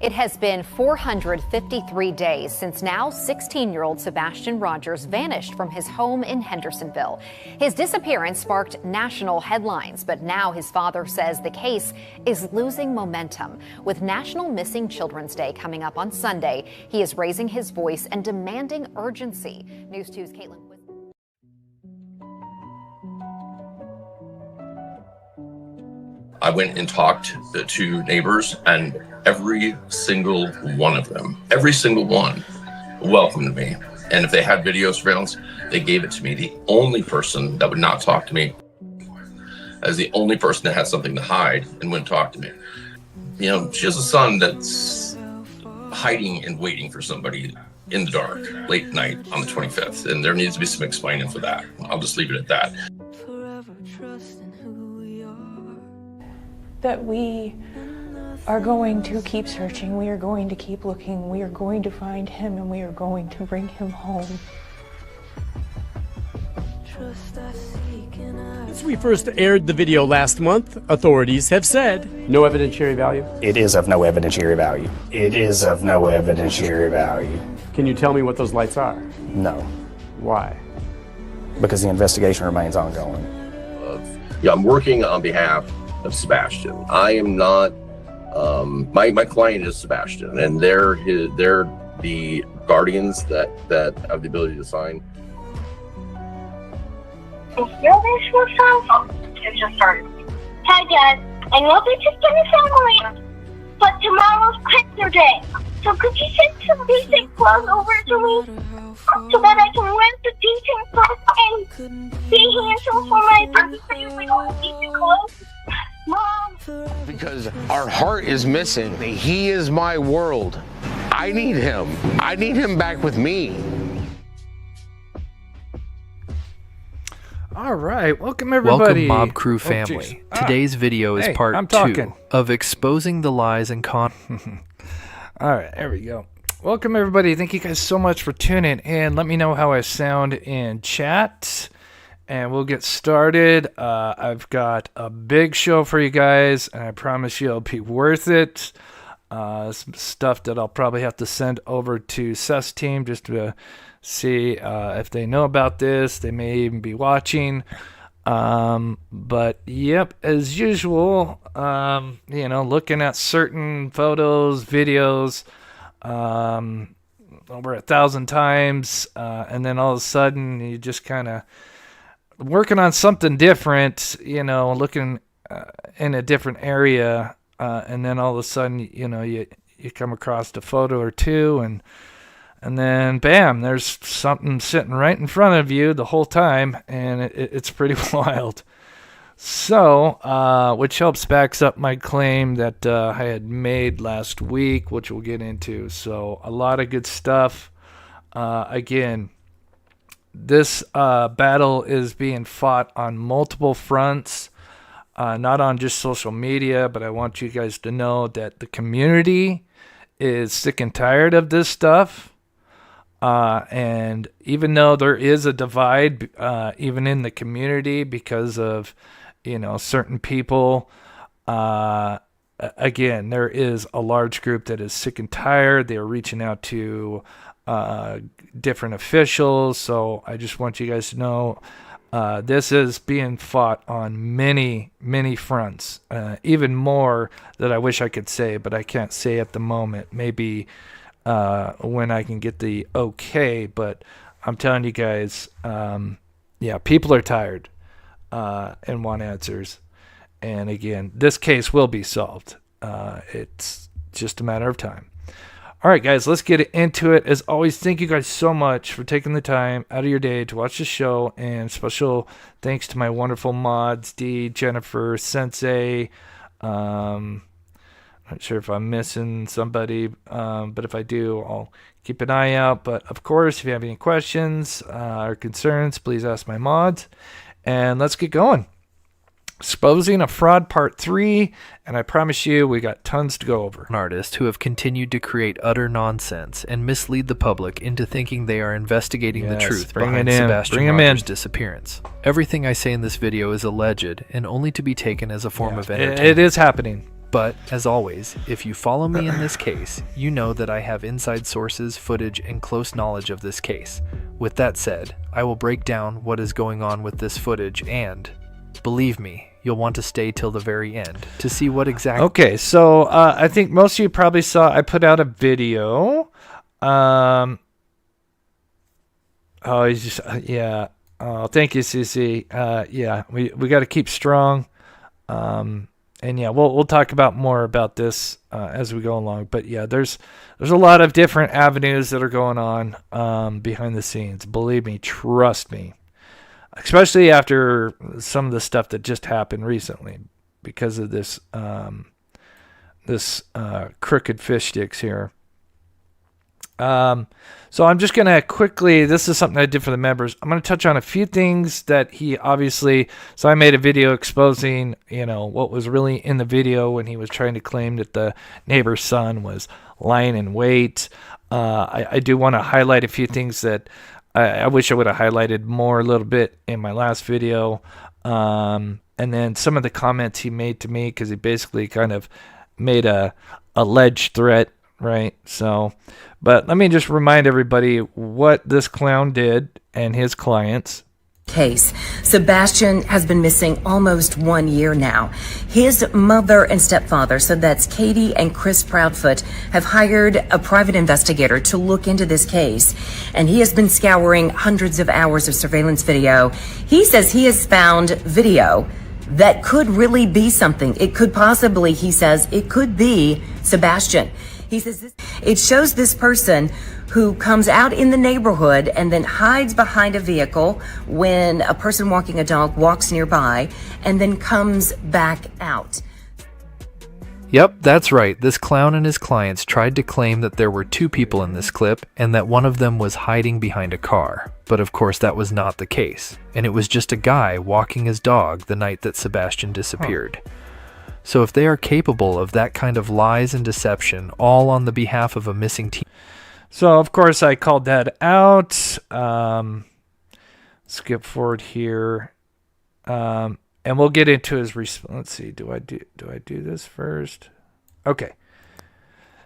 It has been 453 days since now 16-year-old Sebastian Rogers vanished from his home in Hendersonville. His disappearance sparked national headlines, but now his father says the case is losing momentum. With National Missing Children's Day coming up on Sunday, he is raising his voice and demanding urgency. News 2's Caitlin. I went and talked to neighbors, and every single one of them, every single one, welcomed me. And if they had video surveillance, they gave it to me. The only person that would not talk to me, as the only person that had something to hide and wouldn't talk to me. You know, she has a son that's hiding and waiting for somebody in the dark, late night on the 25th, and there needs to be some explaining for that. I'll just leave it at that. That we are going to keep searching, we are going to keep looking, we are going to find him, and we are going to bring him home. Since we first aired the video last month, authorities have said no evidentiary value. It is of no evidentiary value. It is of no evidentiary value. Can you tell me what those lights are? No. Why? Because the investigation remains ongoing. Yeah, I'm working on behalf of Sebastian. I am not, my client is Sebastian, and they're the guardians that have the ability to sign. It just started. Hi, Dad. I know this has been a family, but tomorrow's picture day. So could you send some decent clothes over to me so that I can wear the decent clothes and be handsome for my birthday with all decent clothes? Mom. Because our heart is missing. He is my world. I need him. I need him back with me. All right, welcome everybody. Welcome Mob Crew family. Today's video is part 2 of exposing the lies and con. All right, there we go. Welcome everybody. Thank you guys so much for tuning in. Let me know how I sound in chat, and we'll get started. I've got a big show for you guys, and I promise you it'll be worth it. Some stuff that I'll probably have to send over to Seth's team just to see if they know about this. They may even be watching. But yep, as usual, you know, looking at certain photos, videos, over 1,000 times, and then all of a sudden you just kind of working on something different, you know, looking in a different area, and then all of a sudden, you know, you come across a photo or two, and then bam, there's something sitting right in front of you the whole time, and it's pretty wild. So, which backs up my claim that I had made last week, which we'll get into. So, a lot of good stuff. Again, this battle is being fought on multiple fronts, not on just social media, but I want you guys to know that the community is sick and tired of this stuff. And even though there is a divide, even in the community because of, you know, certain people, again, there is a large group that is sick and tired. They are reaching out to different officials. So I just want you guys to know this is being fought on many, many fronts, even more that I wish I could say, but I can't say at the moment. Maybe when I can get the okay, but I'm telling you guys, yeah, people are tired and want answers. And again, this case will be solved. It's just a matter of time. All right, guys, let's get into it. As always, thank you guys so much for taking the time out of your day to watch the show, and special thanks to my wonderful mods, Dee, Jennifer, Sensei. Not sure if I'm missing somebody, but if I do, I'll keep an eye out. But of course, if you have any questions or concerns, please ask my mods. And let's get going. Exposing a Fraud Part 3, and I promise you we got tons to go over. Artists who have continued to create utter nonsense and mislead the public into thinking they are investigating the truth behind Sebastian Rogers' disappearance. Everything I say in this video is alleged and only to be taken as a form of entertainment. It is happening. But, as always, if you follow me in this case, you know that I have inside sources, footage, and close knowledge of this case. With that said, I will break down what is going on with this footage and, believe me, you'll want to stay till the very end to see what exactly... Okay, so I think most of you probably saw I put out a video. Oh, he's just... yeah. Oh, thank you, Cece. Yeah, we got to keep strong. And yeah, we'll talk about more about this as we go along. But yeah, there's a lot of different avenues that are going on behind the scenes. Believe me, trust me. Especially after some of the stuff that just happened recently because of this crooked fish sticks here. So I'm just going to quickly, this is something I did for the members. I'm going to touch on a few things that he obviously, so I made a video exposing, what was really in the video when he was trying to claim that the neighbor's son was lying in wait. I do want to highlight a few things that I wish I would have highlighted more a little bit in my last video. And then some of the comments he made to me, because he basically kind of made a alleged threat, right? So, but let me just remind everybody what this clown did and his clients. Case. Sebastian has been missing almost 1 year now. His mother and stepfather, so that's Katie and Chris Proudfoot, have hired a private investigator to look into this case, and he has been scouring hundreds of hours of surveillance video. He says he has found video that could really be something. It could possibly, he says, it could be Sebastian. He says it shows this person who comes out in the neighborhood and then hides behind a vehicle when a person walking a dog walks nearby and then comes back out. Yep, that's right. This clown and his clients tried to claim that there were two people in this clip and that one of them was hiding behind a car. But of course that was not the case. And it was just a guy walking his dog the night that Sebastian disappeared. So if they are capable of that kind of lies and deception, all on the behalf of a missing teen... So, of course, I called that out. Skip forward here. And we'll get into his response. Let's see, do I do this first? Okay.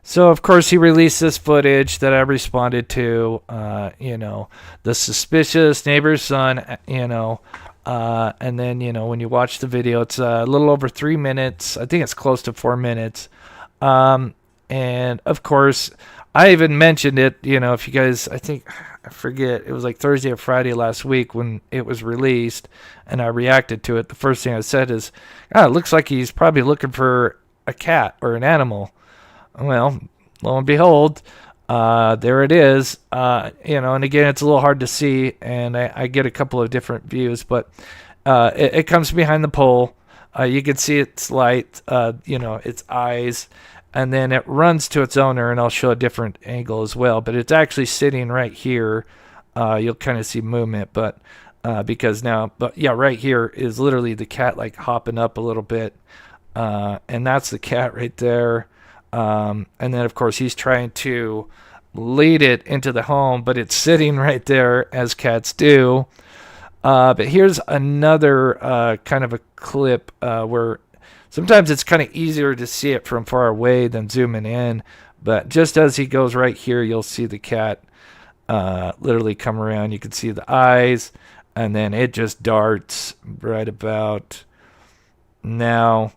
So, of course, he released this footage that I responded to. The suspicious neighbor's son, and then, when you watch the video, it's a little over 3 minutes. I think it's close to 4 minutes. And, of course, I even mentioned it, if you guys, I forget, it was like Thursday or Friday last week when it was released, and I reacted to it. The first thing I said is, it looks like he's probably looking for a cat or an animal. Well, lo and behold, there it is. And again, it's a little hard to see, and I get a couple of different views, but it comes behind the pole. You can see its light, its eyes, and then it runs to its owner, and I'll show a different angle as well, but it's actually sitting right here. You'll kind of see movement, but right here is literally the cat like hopping up a little bit, and that's the cat right there. And then, of course, he's trying to lead it into the home, but it's sitting right there, as cats do. But here's another kind of a clip where sometimes it's kind of easier to see it from far away than zooming in. But just as he goes right here, you'll see the cat literally come around. You can see the eyes, and then it just darts right about now.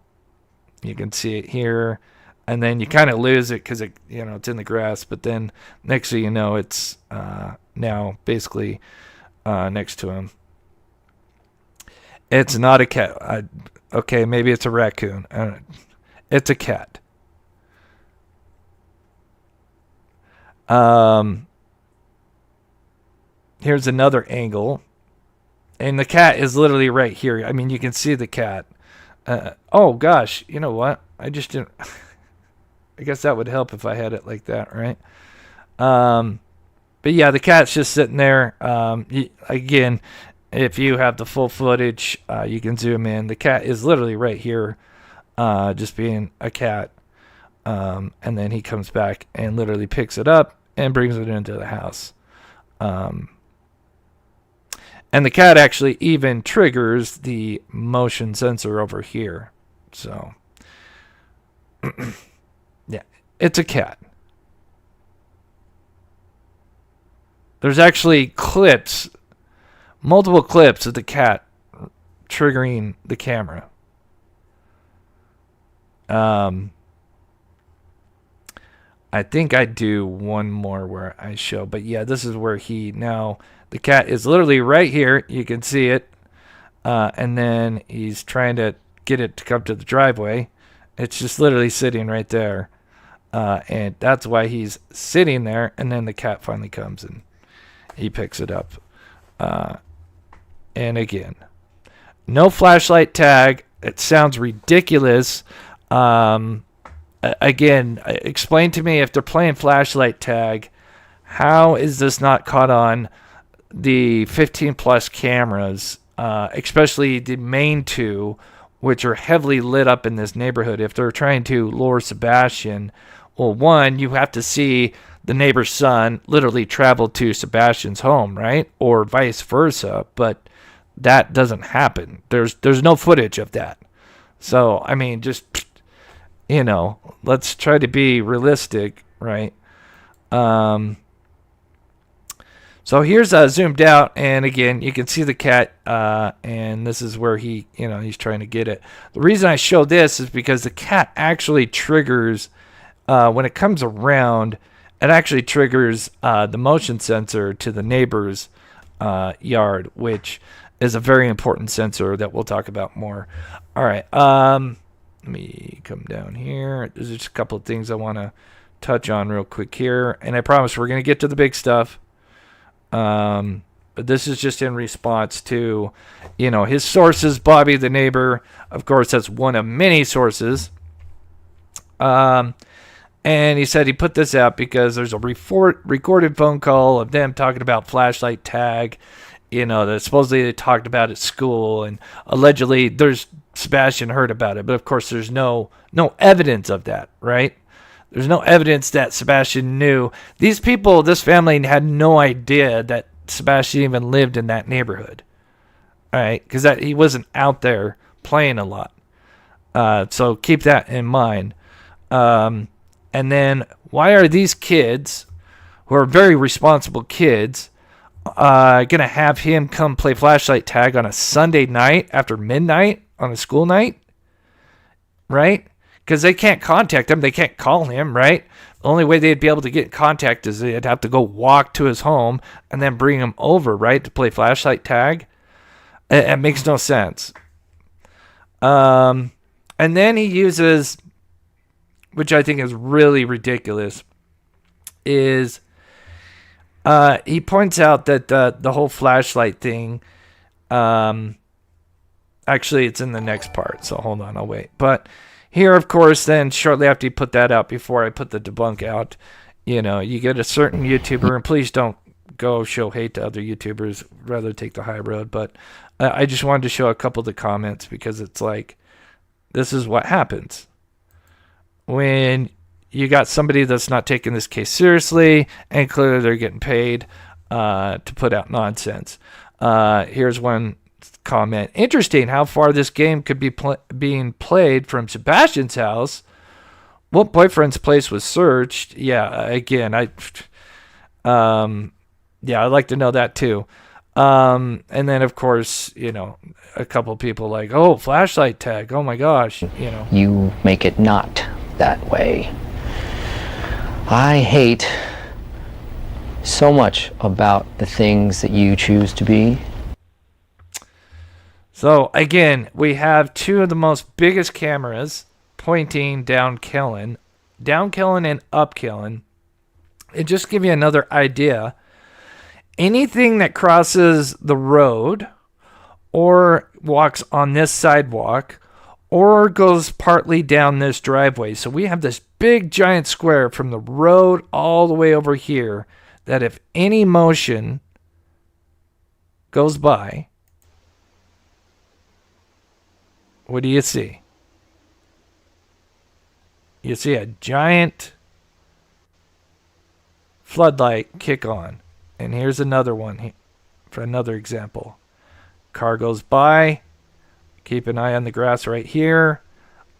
You can see it here. And then you kind of lose it because it's in the grass. But then next thing you know, it's now basically next to him. It's not a cat. Okay, maybe it's a raccoon. It's a cat. Here's another angle. And the cat is literally right here. I mean, you can see the cat. Oh, gosh. You know what? I just didn't... I guess that would help if I had it like that, right? But yeah, the cat's just sitting there. Again, if you have the full footage, you can zoom in. The cat is literally right here, just being a cat. And then he comes back and literally picks it up and brings it into the house. And the cat actually even triggers the motion sensor over here. So... Yeah, it's a cat. There's actually clips, multiple clips of the cat triggering the camera. I think I do one more where I show, but yeah, this is where the cat is literally right here. You can see it. And then he's trying to get it to come to the driveway. It's just literally sitting right there. And that's why he's sitting there. And then the cat finally comes and he picks it up. And again, no flashlight tag. It sounds ridiculous. Again, explain to me, if they're playing flashlight tag, how is this not caught on the 15 plus cameras, especially the main two, which are heavily lit up in this neighborhood? If they're trying to lure Sebastian, well, one, you have to see the neighbor's son literally travel to Sebastian's home, right? Or vice versa, but that doesn't happen. There's no footage of that. So, I mean, just, let's try to be realistic, right? So here's zoomed out, and again, you can see the cat, and this is where he's trying to get it. The reason I show this is because the cat actually triggers, when it comes around, it actually triggers the motion sensor to the neighbor's yard, which is a very important sensor that we'll talk about more. All right, let me come down here. There's just a couple of things I want to touch on real quick here, and I promise we're going to get to the big stuff. But this is just in response to, his sources. Bobby, the neighbor, of course, that's one of many sources. And he said he put this out because there's a recorded phone call of them talking about flashlight tag, that supposedly they talked about at school, and allegedly Sebastian heard about it. But of course, there's no evidence of that, right? There's no evidence that Sebastian knew. These people, this family, had no idea that Sebastian even lived in that neighborhood. All right? Because he wasn't out there playing a lot. So keep that in mind. And then, why are these kids, who are very responsible kids, going to have him come play flashlight tag on a Sunday night after midnight on a school night? Right? Because they can't contact him. They can't call him, right? The only way they'd be able to get in contact is they'd have to go walk to his home and then bring him over, right, to play flashlight tag. It makes no sense. And then he uses, which I think is really ridiculous, is he points out that the whole flashlight thing, actually it's in the next part, so hold on, I'll wait. But here, of course, then shortly after he put that out, before I put the debunk out, you get a certain YouTuber, and please don't go show hate to other YouTubers, rather take the high road. But I just wanted to show a couple of the comments, because it's like, this is what happens when you got somebody that's not taking this case seriously, and clearly they're getting paid to put out nonsense. Here's one comment. Interesting how far this game could be being played from Sebastian's house. What boyfriend's place was searched? Yeah, again, I'd like to know that too. And then, of course, a couple people like, oh, flashlight tag. Oh my gosh, You make it not that way. I hate so much about the things that you choose to be. So again, we have two of the most biggest cameras pointing down Kellen and up Kellen. And just give you another idea, anything that crosses the road or walks on this sidewalk or goes partly down this driveway. So we have this big giant square from the road all the way over here that if any motion goes by, what do you see? You see a giant floodlight kick on. And here's another one for another example. Car goes by. Keep an eye on the grass right here.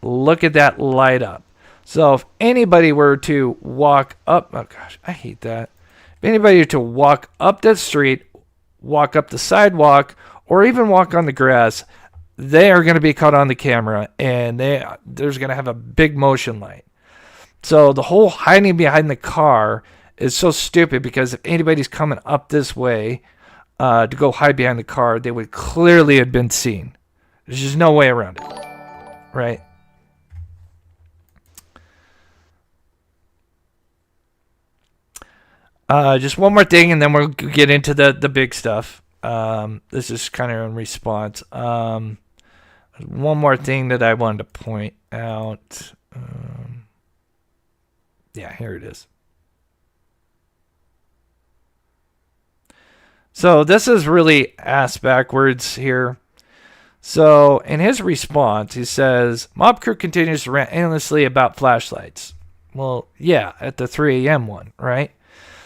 Look at that light up. So if anybody were to walk up, oh gosh, I hate that. If anybody were to walk up the street, walk up the sidewalk, or even walk on the grass, they are going to be caught on the camera, and there's going to have a big motion light. So the whole hiding behind the car is so stupid, because if anybody's coming up this way to go hide behind the car, they would clearly have been seen. There's just no way around it, right? Just one more thing, and then we'll get into the big stuff. This is kind of in response. One more thing that I wanted to point out. Yeah, here it is. So this is really ass backwards here. So in his response, he says, mob crew continues to rant endlessly about flashlights. Well, yeah, at the 3 a.m. one, right?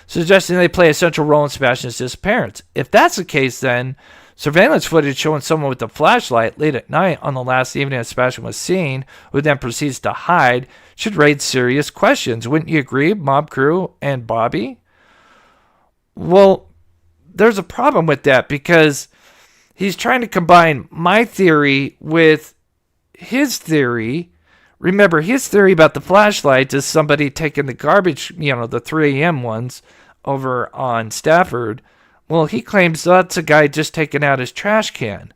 Suggesting they play a central role in Sebastian's disappearance. If that's the case, then surveillance footage showing someone with a flashlight late at night on the last evening that Sebastian was seen, who then proceeds to hide, should raise serious questions. Wouldn't you agree, mob crew and Bobby? Well, there's a problem with that, because he's trying to combine my theory with his theory. Remember, his theory about the flashlights is somebody taking the garbage, the 3 a.m. ones over on Stafford. Well, he claims that's a guy just taking out his trash can.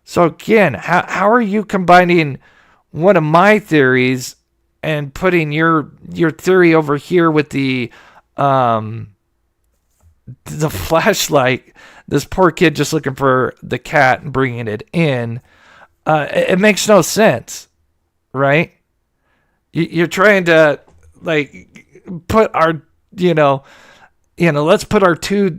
So again, how are you combining one of my theories and putting your theory over here with the flashlight? This poor kid just looking for the cat and bringing it in. It makes no sense. Right? You're trying to put our, let's put our two,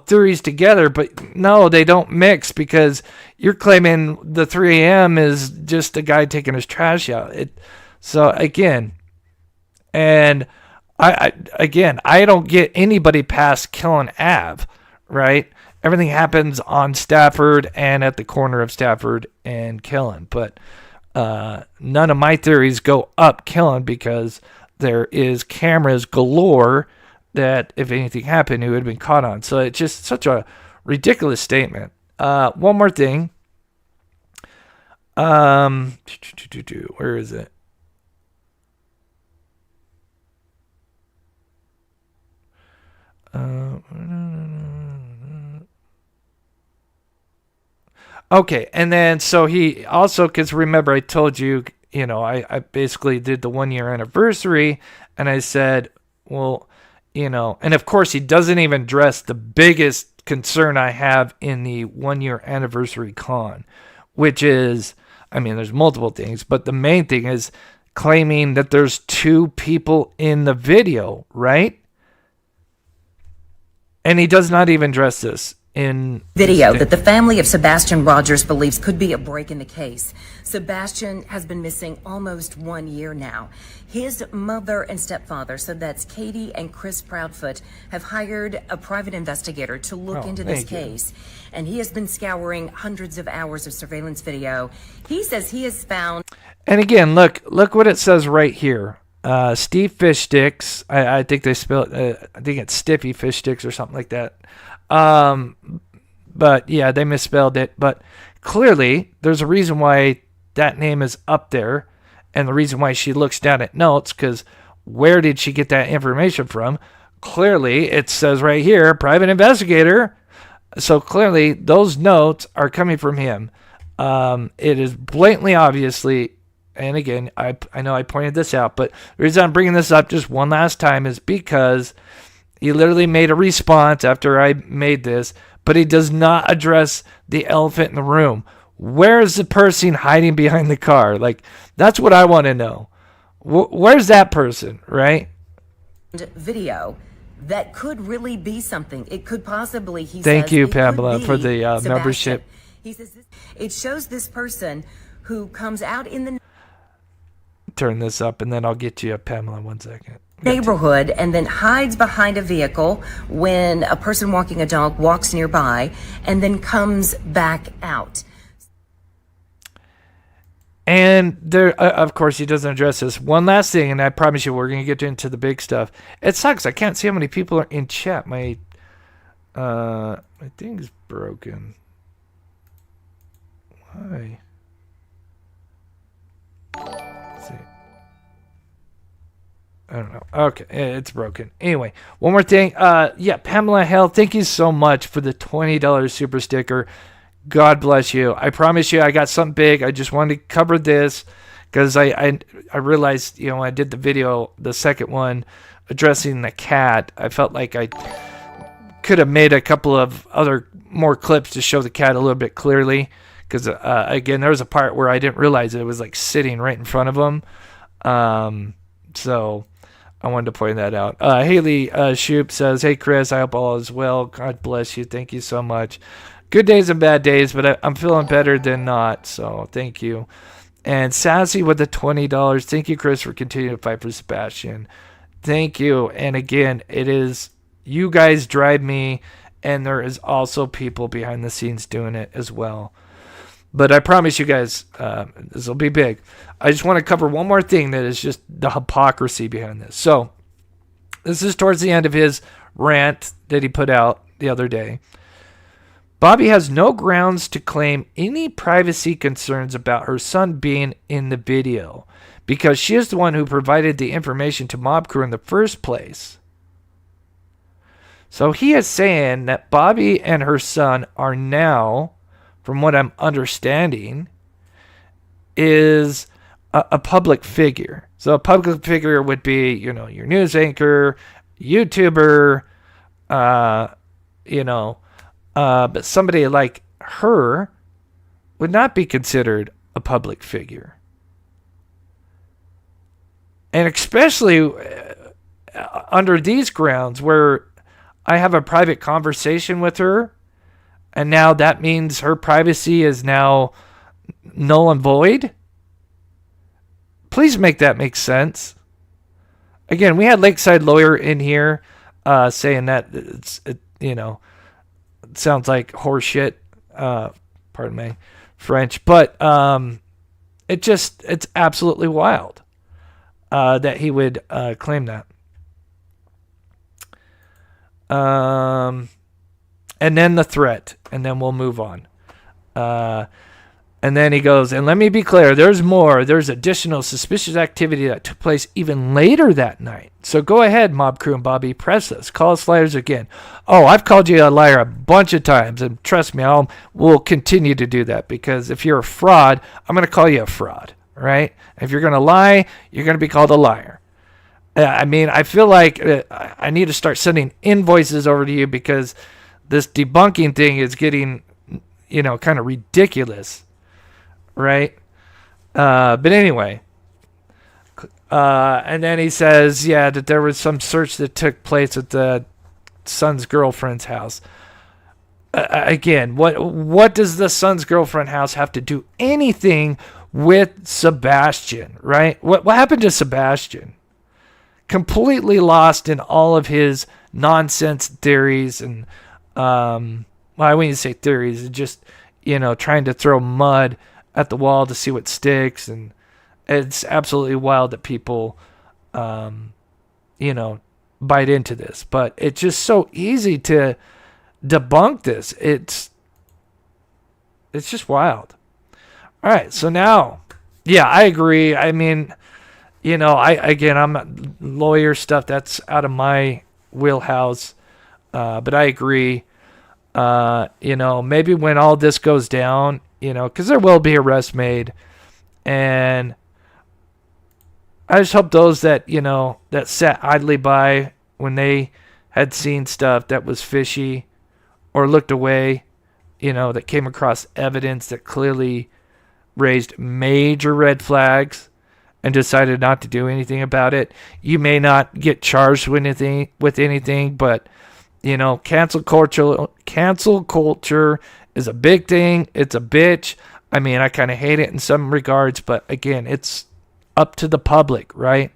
theories together, but no, they don't mix, because you're claiming the 3 a.m. is just a guy taking his trash out. So again, and I don't get anybody past killing Av, right? Everything happens on Stafford and at the corner of Stafford and Killen, but none of my theories go up Killen, because there is cameras galore that if anything happened, it would have been caught on. So it's just such a ridiculous statement. One more thing. Where is it? Okay, and then so he also, because remember I told you, I basically did the 1 year anniversary, and I said, well, and of course he doesn't even address the biggest concern I have in the 1 year anniversary con, which is, there's multiple things, but the main thing is claiming that there's two people in the video, right? And he does not even address this in video that the family of Sebastian Rogers believes could be a break in the case. Sebastian has been missing almost 1 year now. His mother and stepfather, so that's Katie and Chris Proudfoot, have hired a private investigator to look into this case. And he has been scouring hundreds of hours of surveillance video. He says he has found... And again, look what it says right here. Steve Fish Sticks. I think they spell it, I think it's Stiffy Fish Sticks or something like that. But yeah, they misspelled it. But clearly, there's a reason why that name is up there, and the reason why she looks down at notes, because where did she get that information from? Clearly, it says right here, private investigator. So clearly, those notes are coming from him. It is blatantly, obviously, and again, I know I pointed this out, but the reason I'm bringing this up just one last time is because he literally made a response after I made this, but he does not address the elephant in the room. Where is the person hiding behind the car? That's what I want to know. Where's that person, right? Video that could really be something. It could possibly, he Thank says, you, it Pamela, could be for the Sebastian. membership. He says it shows this person who comes out in the Turn this up, and then I'll get you, Pamela, 1 second. neighborhood and then hides behind a vehicle when a person walking a dog walks nearby, and then comes back out. And there, of course, he doesn't address this. One last thing, and I promise you, we're going to get into the big stuff. It sucks. I can't see how many people are in chat. My thing's broken. Why? Let's see. I don't know. Okay, it's broken. Anyway, one more thing. Yeah, Pamela Hell, thank you so much for the $20 super sticker. God bless you. I promise you I got something big. I just wanted to cover this because I realized, when I did the video, the second one, addressing the cat, I felt like I could have made a couple of other more clips to show the cat a little bit clearly. Because, again, there was a part where I didn't realize it was, like, sitting right in front of him. So I wanted to point that out. Haley Shoop says, hey, Chris, I hope all is well. God bless you. Thank you so much. Good days and bad days, but I'm feeling better than not, so thank you. And Sassy with the $20. Thank you, Chris, for continuing to fight for Sebastian. Thank you. And again, it is you guys drive me, and there is also people behind the scenes doing it as well. But I promise you guys, this will be big. I just want to cover one more thing that is just the hypocrisy behind this. So this is towards the end of his rant that he put out the other day. Bobby has no grounds to claim any privacy concerns about her son being in the video because she is the one who provided the information to Mob Crew in the first place. So he is saying that Bobby and her son are now, from what I'm understanding, is a public figure. So a public figure would be, your news anchor, YouTuber, but somebody like her would not be considered a public figure. And especially under these grounds where I have a private conversation with her, and now that means her privacy is now null and void. Please make that make sense. Again, we had Lakeside Lawyer in here saying that it sounds like horseshit. Pardon me, French, but it's absolutely wild that he would claim that. And then the threat, and then we'll move on. And then he goes, and let me be clear, there's more. There's additional suspicious activity that took place even later that night. So go ahead, Mob Crew and Bobby, press us. Call us liars again. Oh, I've called you a liar a bunch of times, and trust me, we'll continue to do that, because if you're a fraud, I'm going to call you a fraud, right? If you're going to lie, you're going to be called a liar. I feel like I need to start sending invoices over to you because this debunking thing is getting, kind of ridiculous. Right? But anyway. And then he says, that there was some search that took place at the son's girlfriend's house. Again, what does the son's girlfriend house have to do anything with Sebastian, right? What happened to Sebastian? Completely lost in all of his nonsense theories and, I wouldn't say theories, it's just, trying to throw mud at the wall to see what sticks, and it's absolutely wild that people bite into this, but it's just so easy to debunk this. It's just wild. All right, so now I agree. I mean, I'm not lawyer stuff, that's out of my wheelhouse, but I agree. Maybe when all this goes down, because there will be arrests made, and I just hope those that, that sat idly by when they had seen stuff that was fishy or looked away, that came across evidence that clearly raised major red flags and decided not to do anything about it. You may not get charged with anything, but cancel culture is a big thing. It's a bitch. I mean, I kind of hate it in some regards, but again, it's up to the public, right?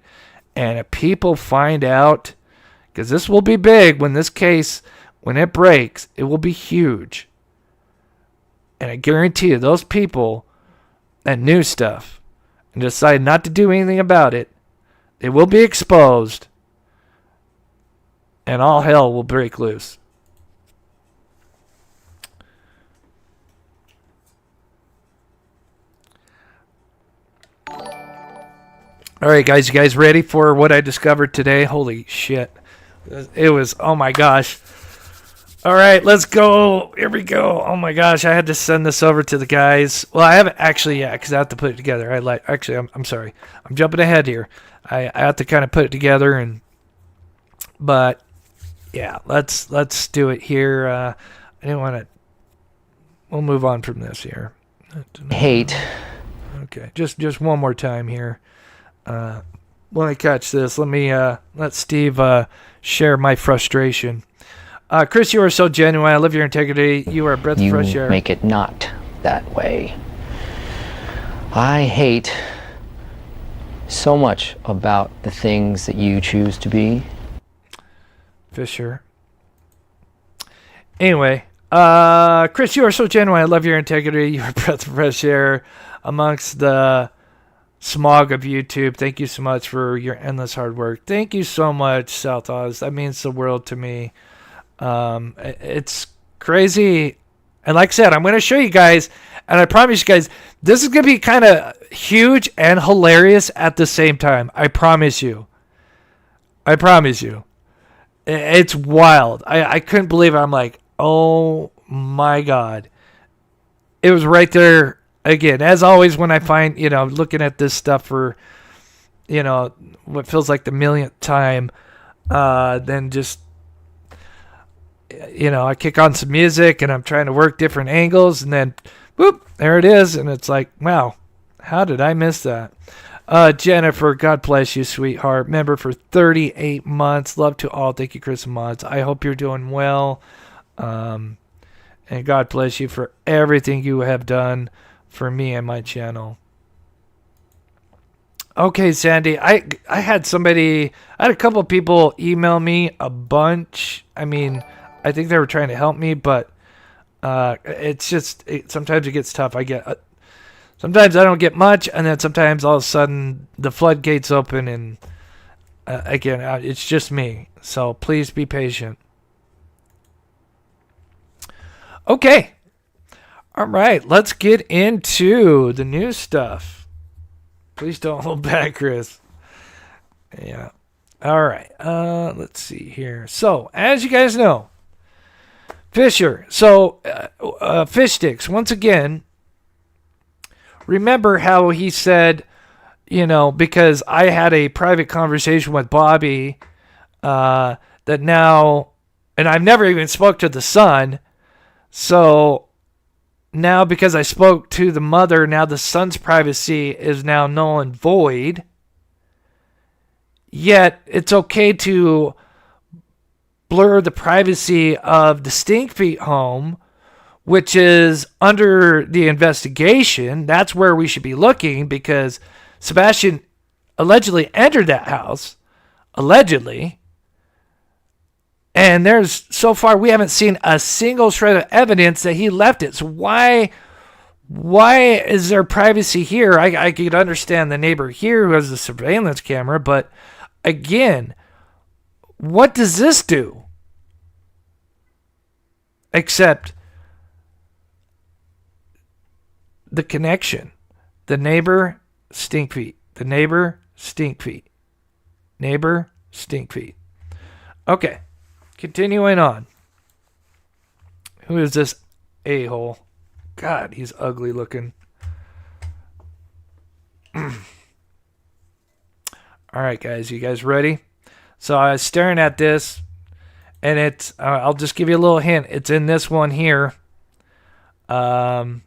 And if people find out, because this will be big when this case, when it breaks, it will be huge. And I guarantee you, those people that knew stuff and decide not to do anything about it, it will be exposed, and all hell will break loose. All right, guys, you guys ready for what I discovered today? Holy shit. It was, oh my gosh. All right, let's go. Here we go. Oh my gosh, I had to send this over to the guys. Well, I haven't actually yet because I have to put it together. I'm sorry. I'm jumping ahead here. I have to kind of put it together, but yeah, let's do it here. I didn't want to. We'll move on from this here. Hate. Okay, just one more time here. When I catch this, let me let Steve share my frustration. Chris, you are so genuine. I love your integrity. You are a breath of fresh air. You make it not that way. I hate so much about the things that you choose to be. Fisher. Anyway, Chris, you are so genuine. I love your integrity. You are a breath of fresh air amongst the smog of YouTube. Thank you so much for your endless hard work. Thank you so much, South Oz. That means the world to me. It's crazy. And like I said, I'm going to show you guys, and I promise you guys, this is going to be kind of huge and hilarious at the same time. I promise you. I promise you. It's wild. I couldn't believe it. I'm like, oh my God. It was right there. Again, as always, when I find, looking at this stuff for, what feels like the millionth time, then just, I kick on some music and I'm trying to work different angles, and then, whoop, there it is. And it's like, wow, how did I miss that? Jennifer, God bless you, sweetheart. Member for 38 months. Love to all. Thank you, Chris and Mods. I hope you're doing well. And God bless you for everything you have done for me and my channel. Okay, Sandy, I had a couple of people email me a bunch. I mean, I think they were trying to help me, but it's just, sometimes it gets tough. Sometimes I don't get much, and then sometimes all of a sudden the floodgates open, and again, it's just me. So please be patient. Okay. All right, let's get into the new stuff. Please don't hold back, Chris. Yeah. All right. Let's see here. So, as you guys know, Fisher. So, fish sticks. Once again, remember how he said, because I had a private conversation with Bobby, that now, and I've never even spoke to the son. So now, because I spoke to the mother, now the son's privacy is now null and void. Yet, it's okay to blur the privacy of the Stinkfeet home, which is under the investigation. That's where we should be looking, because Sebastian allegedly entered that house. Allegedly. And so far, we haven't seen a single shred of evidence that he left it. So why is there privacy here? I could understand the neighbor here who has the surveillance camera, but again, what does this do? Except the connection. The neighbor, Stinkfeet. The neighbor, Stinkfeet. Neighbor, Stinkfeet. Okay. Continuing on. Who is this a-hole? God, he's ugly looking. All right, guys. You guys ready? So I was staring at this, and it's, I'll just give you a little hint. It's in this one here. But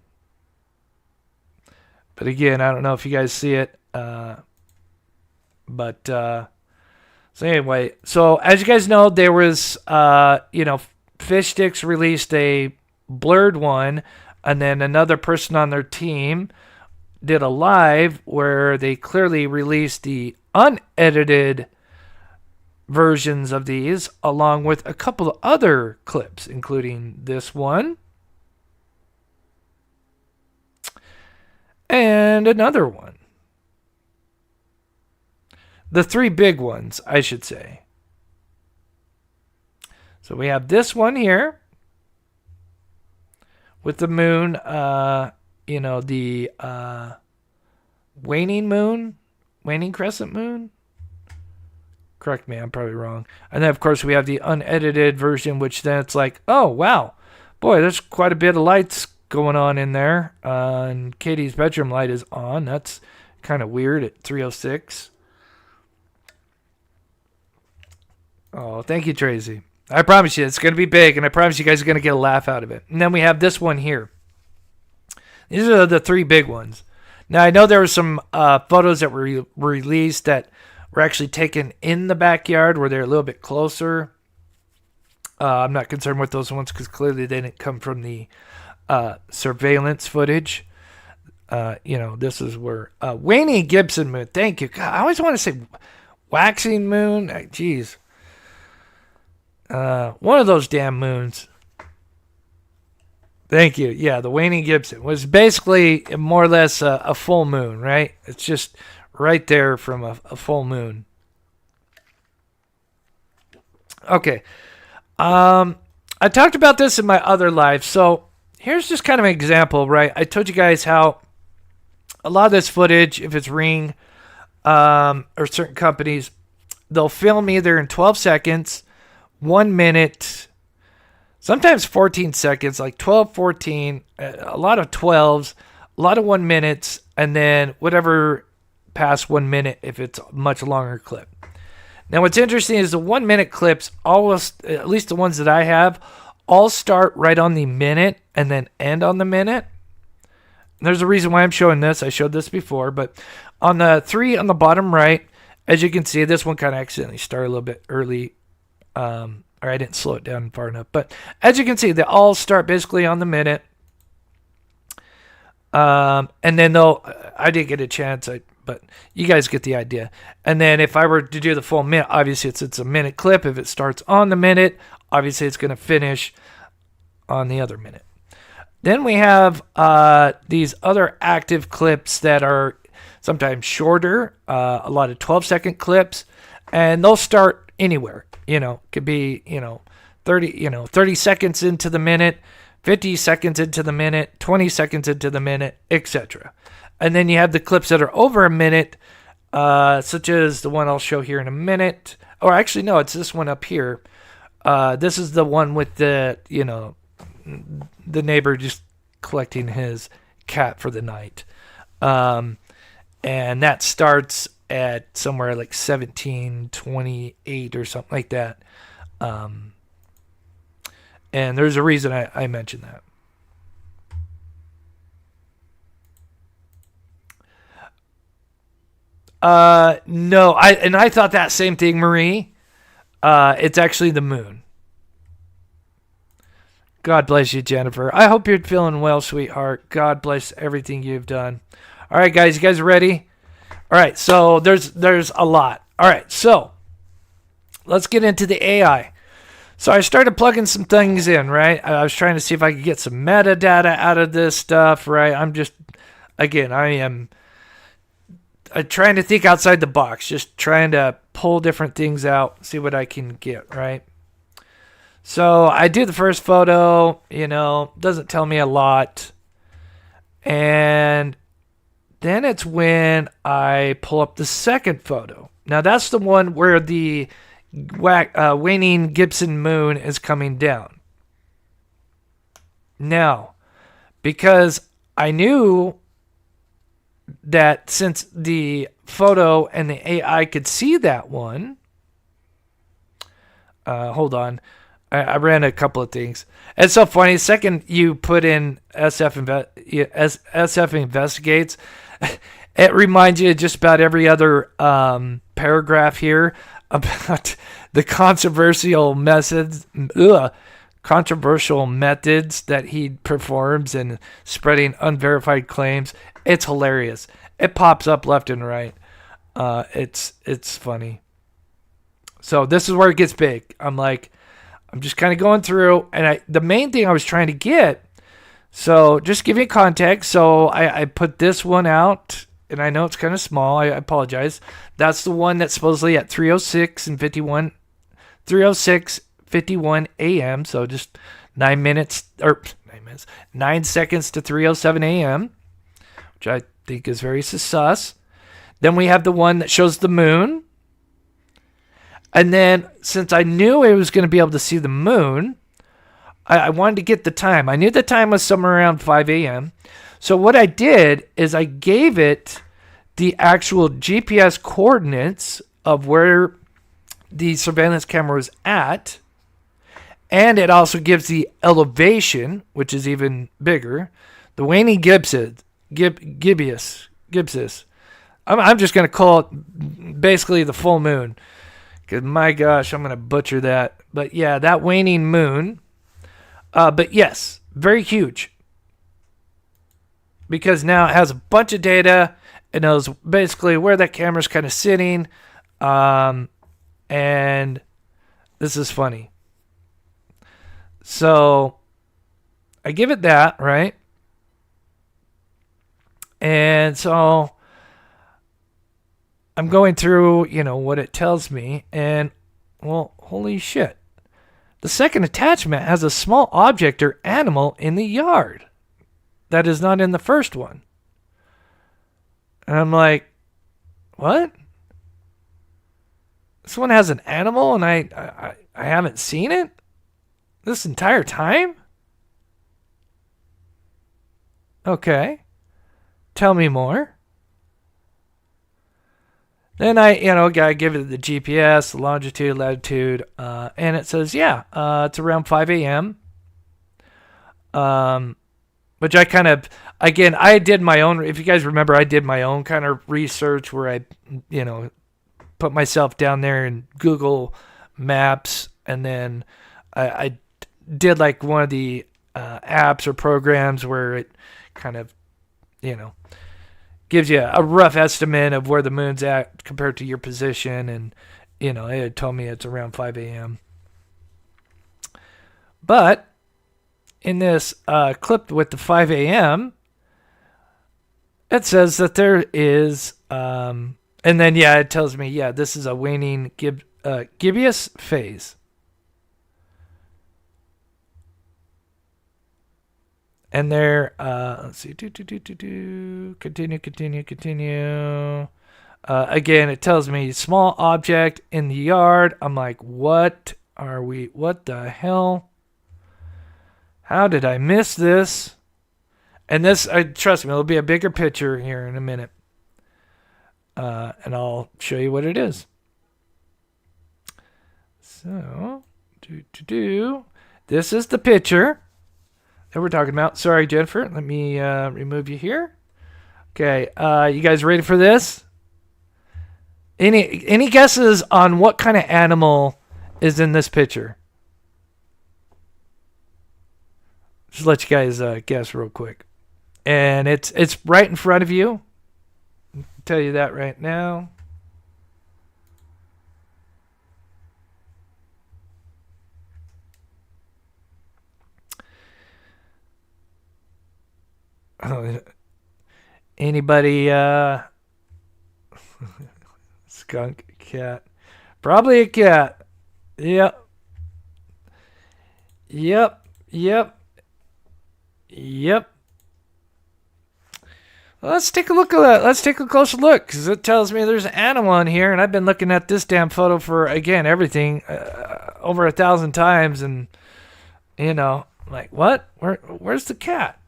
again, I don't know if you guys see it. So anyway, so as you guys know, there was, Fish Sticks released a blurred one, and then another person on their team did a live where they clearly released the unedited versions of these, along with a couple of other clips, including this one and another one. The three big ones, I should say. So we have this one here with the moon, the waning crescent moon. Correct me, I'm probably wrong. And then, of course, we have the unedited version, which then it's like, oh, wow. Boy, there's quite a bit of lights going on in there. And Katie's bedroom light is on. That's kind of weird at 3:06. Oh, thank you, Tracy. I promise you, it's going to be big, and I promise you guys are going to get a laugh out of it. And then we have this one here. These are the three big ones. Now, I know there were some photos that were released that were actually taken in the backyard where they're a little bit closer. I'm not concerned with those ones because clearly they didn't come from the surveillance footage. This is where Wayne Gibson moon. Thank you. God, I always want to say waxing moon. Jeez. One of those damn moons. Thank you. Yeah, the Wayne Gibson was basically more or less a full moon, right? It's just right there from a full moon. Okay. I talked about this in my other live. So here's just kind of an example, right? I told you guys how a lot of this footage, if it's Ring or certain companies, they'll film either in 12 seconds, 1 minute, sometimes 14 seconds, like 12, 14, a lot of 12s, a lot of 1 minutes, and then whatever past 1 minute if it's a much longer clip. Now, what's interesting is the 1 minute clips, always, at least the ones that I have, all start right on the minute and then end on the minute. And there's a reason why I'm showing this. I showed this before, but on the three on the bottom right, as you can see, this one kind of accidentally started a little bit early. Or I didn't slow it down far enough. But as you can see, they all start basically on the minute. And then I didn't get a chance, but you guys get the idea. And then if I were to do the full minute, obviously it's a minute clip. If it starts on the minute, obviously it's going to finish on the other minute. Then we have these other active clips that are sometimes shorter, a lot of 12-second clips, and they'll start anywhere. Could be 30 seconds into the minute, 50 seconds into the minute, 20 seconds into the minute, etc. And then you have the clips that are over a minute, such as the one I'll show here in a minute. Or actually, no, it's this one up here. This is the one with the neighbor just collecting his cat for the night. And that starts at somewhere like 17:28 or something like that. And there's a reason I mentioned that. No, I thought that same thing, Marie. It's actually the moon. God bless you, Jennifer. I hope you're feeling well, sweetheart. God bless everything you've done. All right, guys, you guys ready? All right, so there's a lot. All right, so let's get into the AI. So I started plugging some things in, right? I was trying to see if I could get some metadata out of this stuff, right? I'm trying to think outside the box, just trying to pull different things out, see what I can get, right? So I do the first photo, doesn't tell me a lot. And then it's when I pull up the second photo. Now that's the one where the waning Gibson moon is coming down. Now, because I knew that since the photo and the AI could see that one, hold on. I ran a couple of things. It's so funny. The second you put in SF Investigates, it reminds you just about every other paragraph here about the controversial methods that he performs in spreading unverified claims. It's hilarious. It pops up left and right. It's funny. So this is where it gets big. I'm just kind of going through, and the main thing I was trying to get, so just give you context. So I put this one out and I know it's kind of small. I apologize. That's the one that's supposedly at 3:06:51 a.m. So just 9 seconds to 3:07 a.m., which I think is very sus. Then we have the one that shows the moon. And then since I knew I was going to be able to see the moon, I wanted to get the time. I knew the time was somewhere around 5 a.m. So what I did is I gave it the actual GPS coordinates of where the surveillance camera was at. And it also gives the elevation, which is even bigger. The waning gibbous. I'm just going to call it basically the full moon. Because my gosh, I'm going to butcher that. But yeah, that waning moon. But yes, very huge. Because now it has a bunch of data. It knows basically where that camera's kind of sitting. And this is funny. So I give it that, right? And so I'm going through, what it tells me, and, well, holy shit. The second attachment has a small object or animal in the yard that is not in the first one. And I'm like, what? This one has an animal, and I haven't seen it this entire time? Okay. Tell me more. Then I give it the GPS, the longitude, latitude, and it says, it's around 5 a.m. Which I kind of, again, I did my own, if you guys remember, I did my own kind of research where I, put myself down there in Google Maps, and then I did like one of the apps or programs where it kind of, gives you a rough estimate of where the moon's at compared to your position. And, it had told me it's around 5 a.m. But in this clip with the 5 a.m., it says that there is, and then, it tells me, this is a waning gibbous phase. And there, let's see, continue. Again, it tells me small object in the yard. I'm like, what the hell? How did I miss this? And this, trust me, it'll be a bigger picture here in a minute. And I'll show you what it is. So, this is the picture that we're talking about. Sorry, Jennifer. Let me remove you here. Okay, you guys ready for this? Any guesses on what kind of animal is in this picture? Just let you guys guess real quick. And it's right in front of you. I'll tell you that right now. Anybody skunk, cat, probably a cat. Yep. Well, let's take a look at that. Let's take a closer look, because it tells me there's an animal in here, and I've been looking at this damn photo for, again, everything over 1,000 times, and like, what? Where's the cat?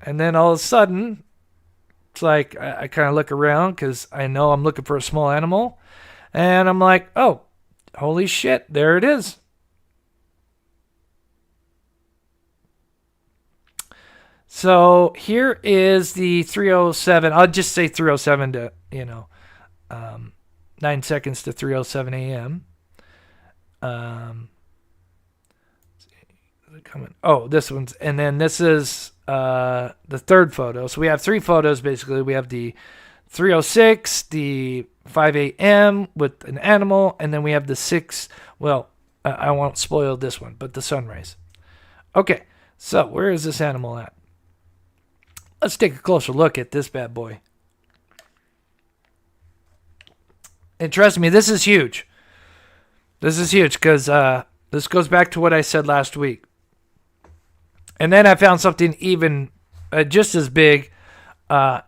And then all of a sudden, it's like I kind of look around because I know I'm looking for a small animal. And I'm like, oh, holy shit, there it is. So here is the 3:07. I'll just say 3:07 to, 9 seconds to 3:07 a.m. Oh, this one's, and then this is the third photo. So we have three photos basically. We have the 3:06, the 5 a.m. with an animal, and then we have the 6. Well, I won't spoil this one, but the sunrise. Okay, so where is this animal at? Let's take a closer look at this bad boy. And trust me, this is huge. This is huge because this goes back to what I said last week. And then I found something even just as big as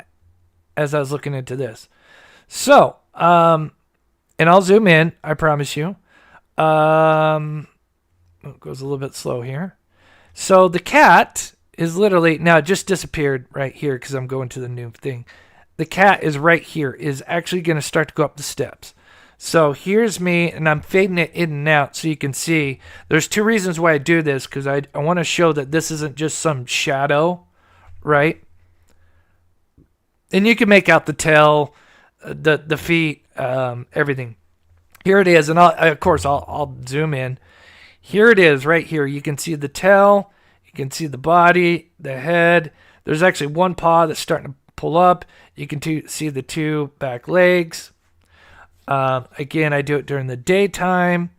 I was looking into this. So, and I'll zoom in, I promise you. It goes a little bit slow here. So the cat is literally, now it just disappeared right here because I'm going to the new thing. The cat is right here, is actually going to start to go up the steps. So here's me, and I'm fading it in and out so you can see. There's two reasons why I do this, because I want to show that this isn't just some shadow, right? And you can make out the tail, the feet, everything. Here it is, and of course I'll zoom in. Here it is right here. You can see the tail, you can see the body, the head. There's actually one paw that's starting to pull up. You can see the two back legs. Again, I do it during the daytime.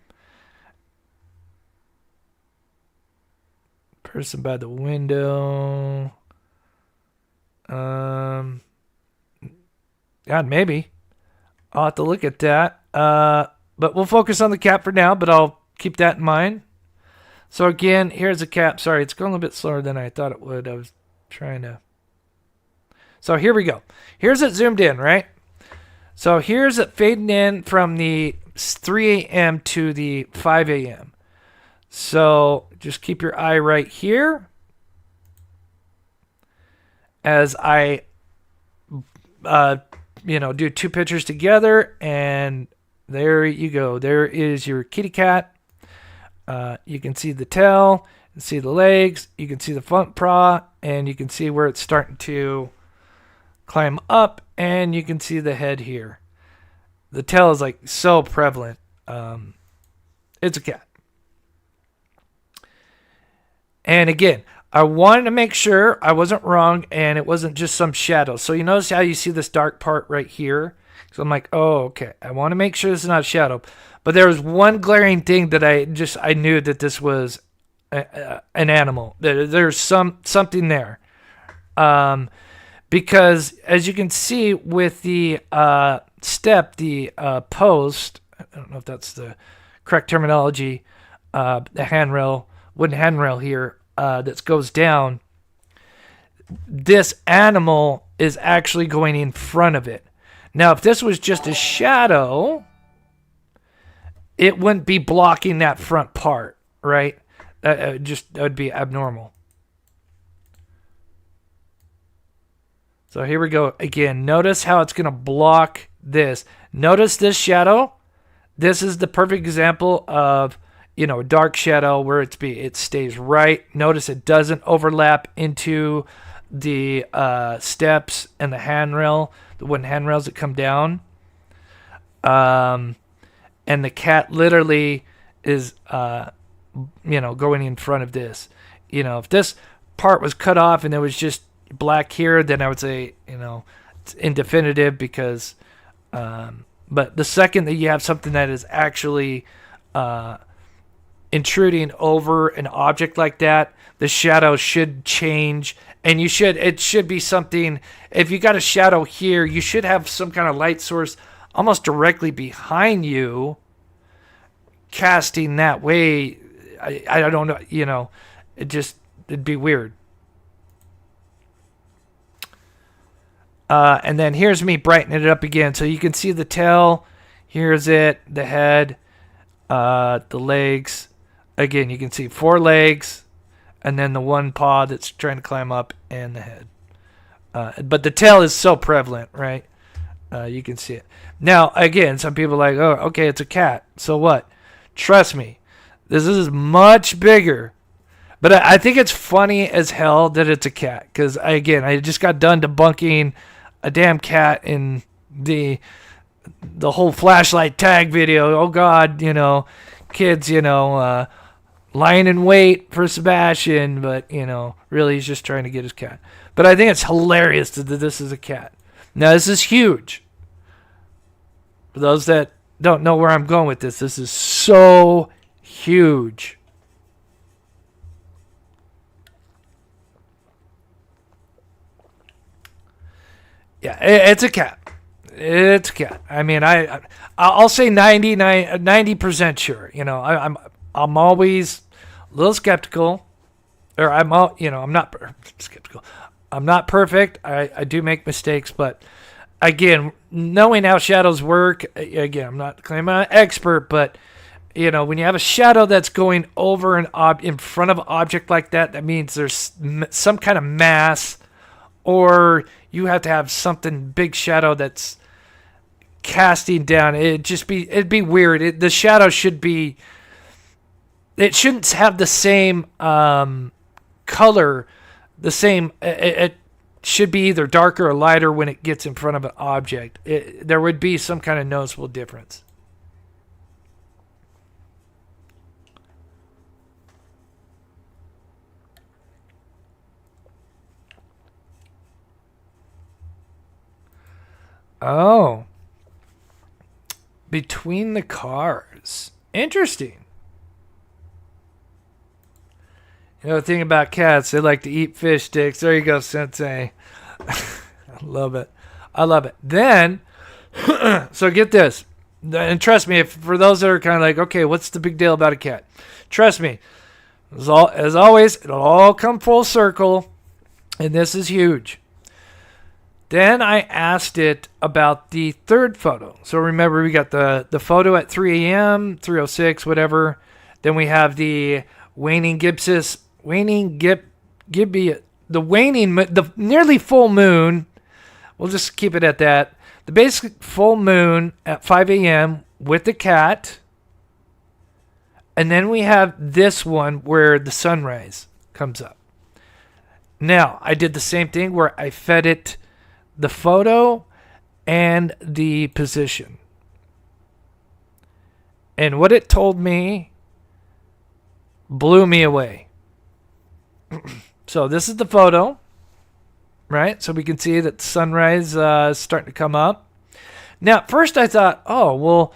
Person by the window. God, maybe. I'll have to look at that. But we'll focus on the cat for now, but I'll keep that in mind. So again, here's a cat. Sorry, it's going a little bit slower than I thought it would. I was trying to... So here we go. Here's it zoomed in, right? So here's it fading in from the 3 a.m. to the 5 a.m. So just keep your eye right here as I, do two pictures together, and there you go. There is your kitty cat. You can see the tail, you can see the legs, you can see the front paw, and you can see where it's starting to climb up, and you can see the head here. The tail is like so prevalent. It's a cat. And again, I wanted to make sure I wasn't wrong and it wasn't just some shadow. So you notice how you see this dark part right here? So I'm like, oh, okay. I want to make sure this is not a shadow. But there was one glaring thing that I knew that this was an animal. There's something there. Because as you can see with the step, the post, I don't know if that's the correct terminology, the handrail, wooden handrail here that goes down, this animal is actually going in front of it. Now, if this was just a shadow, it wouldn't be blocking that front part, right? That would be abnormal. So here we go again. Notice how it's going to block this. Notice this shadow. This is the perfect example of, a dark shadow where it stays right. Notice it doesn't overlap into the steps and the handrail, the wooden handrails that come down. And the cat literally is, going in front of this. If this part was cut off and there was just black here, then I would say, it's indefinitive because, but the second that you have something that is actually intruding over an object like that, the shadow should change, and it should be something. If you got a shadow here, you should have some kind of light source almost directly behind you, casting that way. I don't know, it'd be weird. And then here's me brightening it up again. So you can see the tail. Here's it. The head. The legs. Again, you can see 4 legs. And then the one paw that's trying to climb up. And the head. But the tail is so prevalent, right? You can see it. Now, again, some people are like, oh, okay, it's a cat. So what? Trust me. This is much bigger. But I think it's funny as hell that it's a cat. Because, again, I just got done debunking a damn cat in the whole flashlight tag video. Oh God, kids, lying in wait for Sebastian, but really he's just trying to get his cat. But I think it's hilarious that this is a cat. Now this is huge. For those that don't know where I'm going with this is so huge. Yeah, it's a cat. It's a cat. I mean, I'll say 90% sure. You know, I'm always a little skeptical, or I'm not skeptical. I'm not perfect. I do make mistakes, but again, knowing how shadows work, again, I'm not claiming I'm an expert, but you know, when you have a shadow that's going over in front of an object like that, that means there's some kind of mass, or you have to have something big shadow that's casting down. It'd be weird. The shadow should be. It shouldn't have the same color. The same. It should be either darker or lighter when it gets in front of an object. There would be some kind of noticeable difference. Oh. Between the cars. Interesting. You know, the thing about cats, they like to eat fish sticks. There you go, Sensei. I love it. I love it. Then, so get this. And trust me, for those that are kind of like, okay, what's the big deal about a cat? Trust me. As always, it'll all come full circle. And this is huge. Then I asked it about the third photo. So remember, we got the photo at 3 a.m., 3:06, whatever. Then we have the the nearly full moon. We'll just keep it at that. The basic full moon at 5 a.m. with the cat. And then we have this one where the sunrise comes up. Now, I did the same thing where I fed it the photo and the position. And what it told me blew me away. So this is the photo, right? So we can see that the sunrise is starting to come up. Now, at first I thought, oh, well,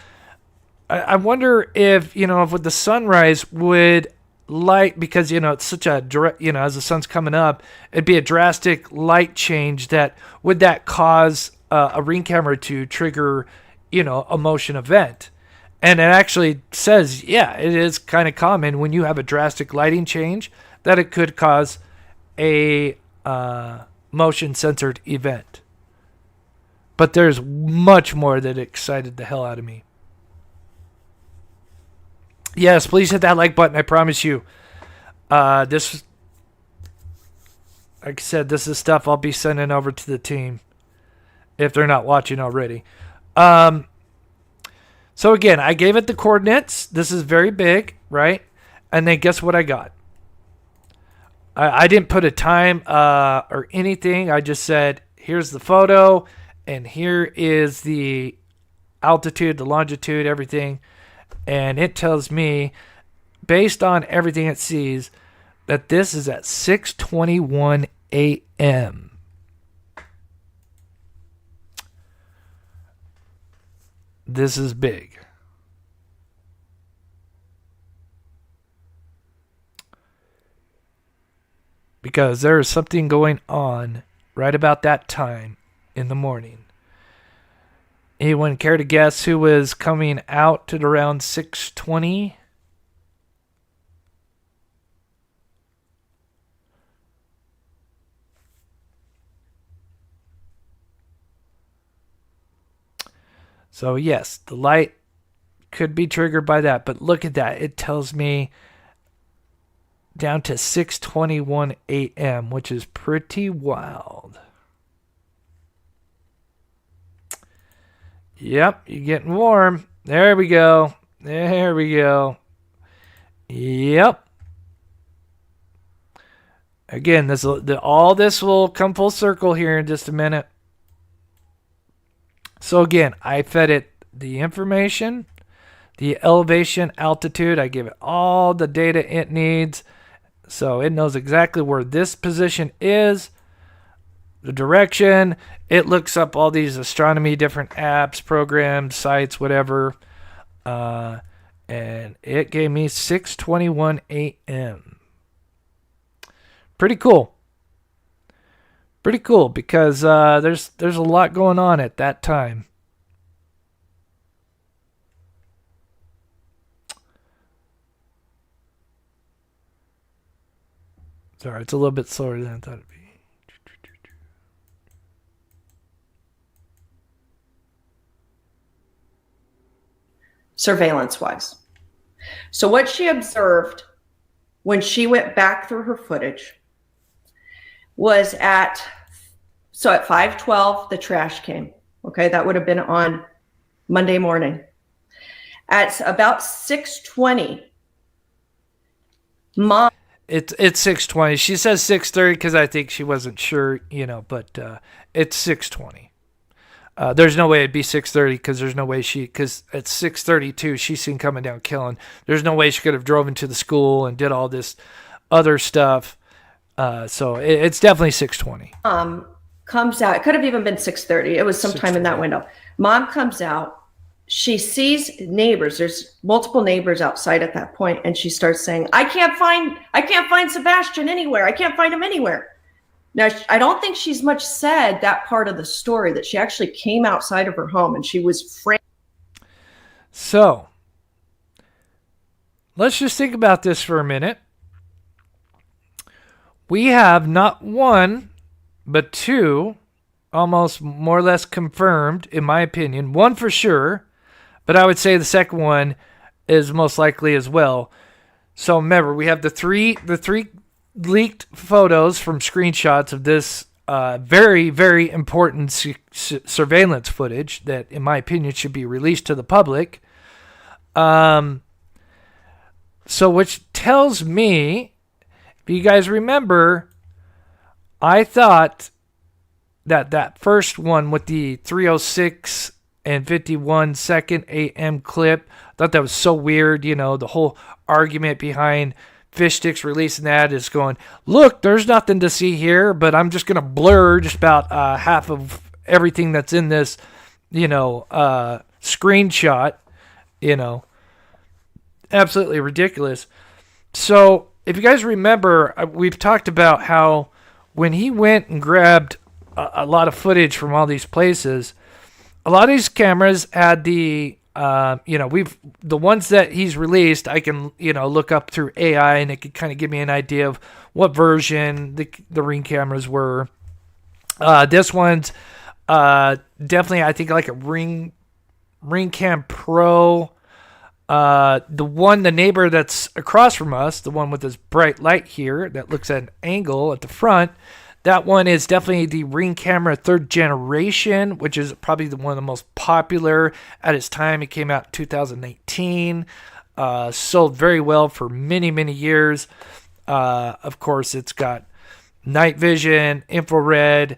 I wonder if, if with the sunrise would light, because, it's such a direct, as the sun's coming up, it'd be a drastic light change would that cause a ring camera to trigger, a motion event. And it actually says, yeah, it is kind of common when you have a drastic lighting change that it could cause a motion censored event. But there's much more that excited the hell out of me. Yes, please hit that like button. I promise you. This, like I said, this is stuff I'll be sending over to the team if they're not watching already. So again, I gave it the coordinates. This is very big, right? And then guess what I got? I didn't put a time or anything. I just said, here's the photo, and here is the altitude, the longitude, everything. And it tells me, based on everything it sees, that this is at 6:21 a.m. This is big. Because there is something going on right about that time in the morning. Anyone care to guess who was coming out at around 6:20? So yes, the light could be triggered by that, but look at that. It tells me down to 6:21 a.m., which is pretty wild. Yep, you're getting warm. There we go. There we go. Yep. Again, all this will come full circle here in just a minute. So again, I fed it the information, the elevation, altitude. I give it all the data it needs. So it knows exactly where this position is, the direction. It looks up all these astronomy, different apps, programs, sites, whatever. And it gave me 6:21 a.m. Pretty cool. Pretty cool because there's a lot going on at that time. Sorry, it's a little bit slower than I thought it'd be. Surveillance-wise. So what she observed when she went back through her footage was at 5:12, the trash came. Okay, that would have been on Monday morning. At about 6:20, Mom... It's 6:20. She says 6:30 because I think she wasn't sure, but it's 6:20. There's no way it'd be 6:30 because there's no way because at 6:32 she's seen coming down killing. There's no way she could have drove into the school and did all this other stuff. So it's definitely 6:20. Comes out. It could have even been 6:30. It was sometime in that window. Mom comes out. She sees neighbors. There's multiple neighbors outside at that point, and she starts saying, I can't find Sebastian anywhere. I can't find him anywhere. Now, I don't think she's much said that part of the story, that she actually came outside of her home and she was frantic. So, let's just think about this for a minute. We have not one, but two, almost more or less confirmed, in my opinion. One for sure, but I would say the second one is most likely as well. So remember, we have the three leaked photos from screenshots of this very, very important surveillance footage that, in my opinion, should be released to the public. So which tells me, if you guys remember, I thought that first one with the 3:06 and 51 second AM clip, I thought that was so weird. The whole argument behind Fish Sticks releasing that is going, look, there's nothing to see here, but I'm just going to blur just about half of everything that's in this, screenshot, absolutely ridiculous. So if you guys remember, we've talked about how when he went and grabbed a lot of footage from all these places, a lot of these cameras had the the ones that he's released, I can, look up through AI and it could kind of give me an idea of what version the Ring cameras were. This one's definitely, I think, like a Ring Cam Pro. The neighbor that's across from us, the one with this bright light here that looks at an angle at the front, that one is definitely the Ring camera 3rd generation, which is probably one of the most popular at its time. It came out in 2018. Sold very well for many, many years. Of course, it's got night vision, infrared,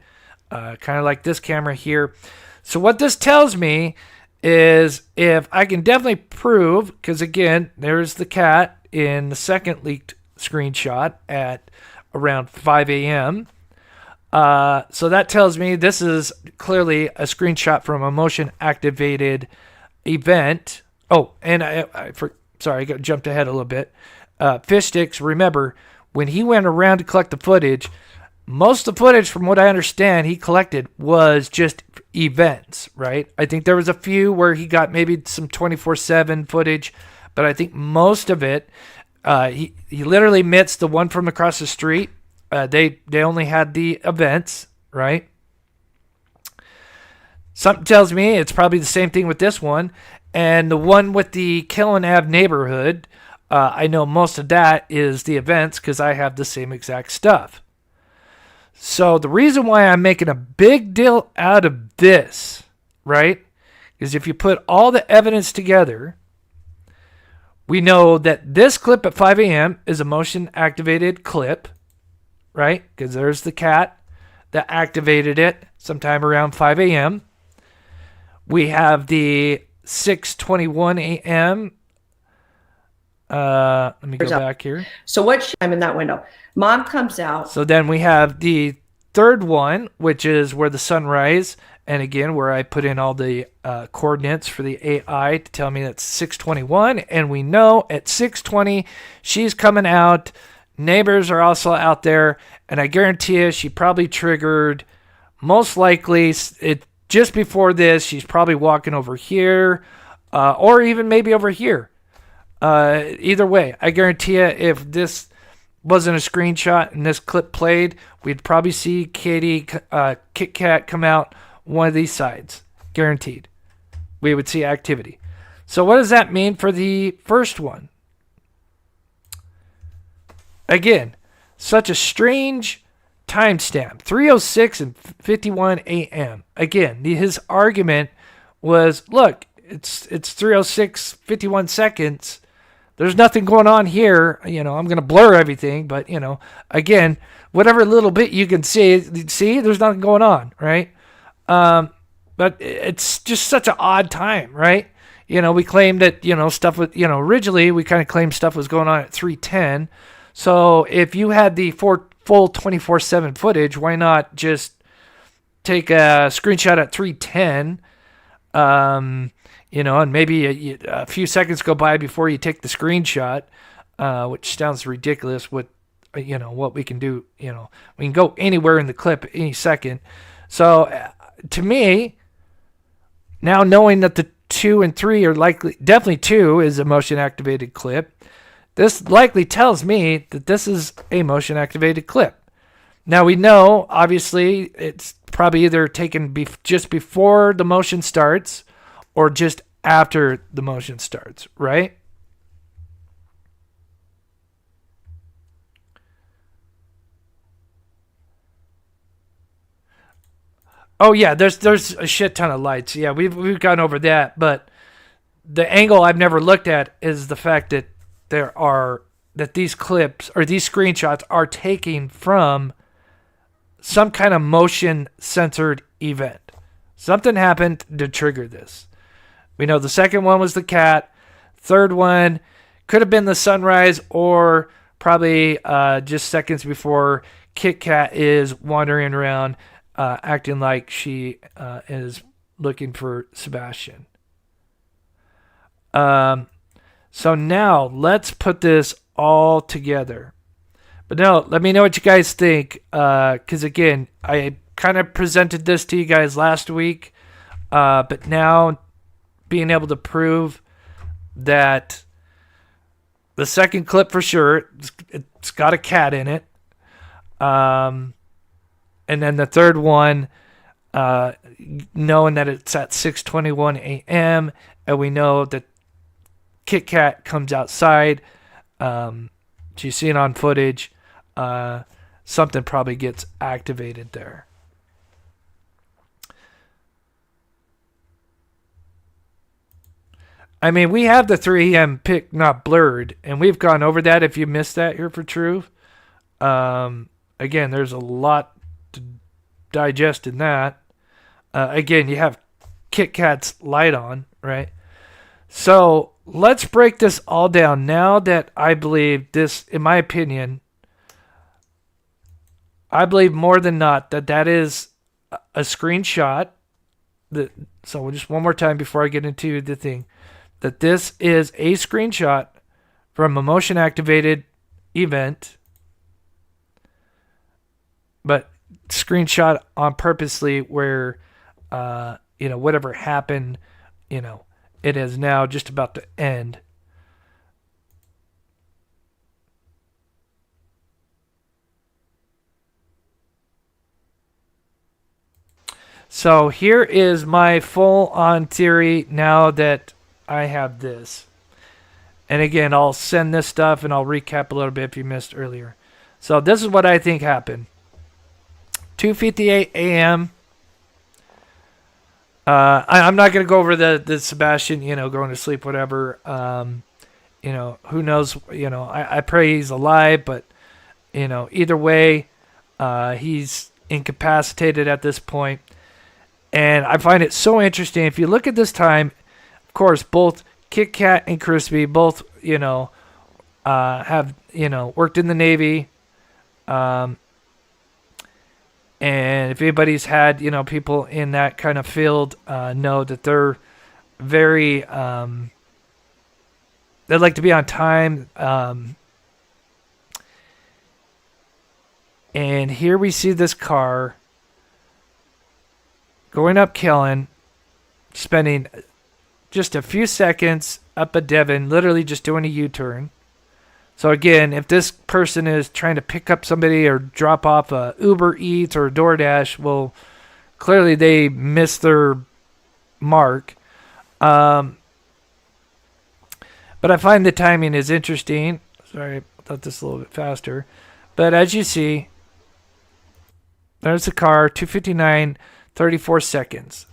kind of like this camera here. So what this tells me is, if I can definitely prove, because again, there's the cat in the second leaked screenshot at around 5 a.m., so that tells me this is clearly a screenshot from a motion activated event. Oh, and sorry, I got jumped ahead a little bit. Fish Sticks, remember, when he went around to collect the footage, most of the footage, from what I understand, he collected was just events, right? I think there was a few where he got maybe some 24/7 footage, but I think most of it, he literally admits the one from across the street, they only had the events, right? Something tells me it's probably the same thing with this one. And the one with the Killen Ave neighborhood, I know most of that is the events because I have the same exact stuff. So the reason why I'm making a big deal out of this, right, is if you put all the evidence together, we know that this clip at 5 a.m. is a motion-activated clip, right? Because there's the cat that activated it sometime around 5 a.m. We have the 6:21 a.m. Let me go back here. So I'm in that window. Mom comes out. So then we have the third one, which is where the sunrise, and again, where I put in all the coordinates for the AI to tell me that's 6:21, and we know at 6:20 she's coming out neighbors are also out there, and I guarantee you she probably triggered, most likely, it just before this, she's probably walking over here, or even maybe over here. Either way, I guarantee you if this wasn't a screenshot and this clip played, we'd probably see Katie, Kit Kat come out one of these sides. Guaranteed. We would see activity. So what does that mean for the first one? Again, such a strange timestamp. 3:06 and 51 a.m. Again, his argument was, look, it's 3:06, 51 seconds. There's nothing going on here. I'm going to blur everything, but, again, whatever little bit you can see, there's nothing going on, right? But it's just such an odd time, right? We claimed that, stuff was, originally we kind of claimed stuff was going on at 3:10. So if you had the full 24/7 footage, why not just take a screenshot at 3:10? And maybe a few seconds go by before you take the screenshot, which sounds ridiculous. What we can do, we can go anywhere in the clip any second. So to me, now knowing that the 2 and 3 are definitely 2 is a motion activated clip. This likely tells me that this is a motion activated clip. Now we know, obviously, it's probably either taken just before the motion starts or just after the motion starts, right? Oh yeah, there's a shit ton of lights. Yeah, we've gone over that, but the angle I've never looked at is the fact that these clips or these screenshots are taken from some kind of motion censored event. Something happened to trigger this. We know the second one was the cat. Third one could have been the sunrise, or probably just seconds before Kit Kat is wandering around acting like she is looking for Sebastian. So now let's put this all together. But no, let me know what you guys think. Because again, I kind of presented this to you guys last week. But now being able to prove that the second clip for sure, it's got a cat in it. And then the third one, knowing that it's at 6:21 a.m. and we know that Kit Kat comes outside. She's seen on footage. Something probably gets activated there. I mean, we have the 3 a.m. pic not blurred, and we've gone over that if you missed that here for Truth. Again, there's a lot to digest in that. Again, you have Kit Kat's light on, right? So let's break this all down. Now that I believe this, in my opinion, I believe more than not that is a screenshot. So just one more time before I get into the thing. That this is a screenshot from a motion activated event, but screenshot on purposely where, whatever happened, it is now just about to end. So here is my full-on theory now that I have this. And again, I'll send this stuff and I'll recap a little bit if you missed earlier. So this is what I think happened. 2:58 a.m. I'm not going to go over the Sebastian, going to sleep, whatever. Who knows? I pray he's alive, but, either way, he's incapacitated at this point. And I find it so interesting. If you look at this time, of course, both Kit Kat and Crispy both, have, worked in the Navy. And if anybody's had, people in that kind of field, know that they're very, they like to be on time. And here we see this car going up Killen, spending just a few seconds up a Devon, literally just doing a U-turn. So again, if this person is trying to pick up somebody or drop off a Uber Eats or a DoorDash, well, clearly they missed their mark. But I find the timing is interesting. Sorry, I thought this a little bit faster. But as you see, there's the car, 2:59, 34 seconds.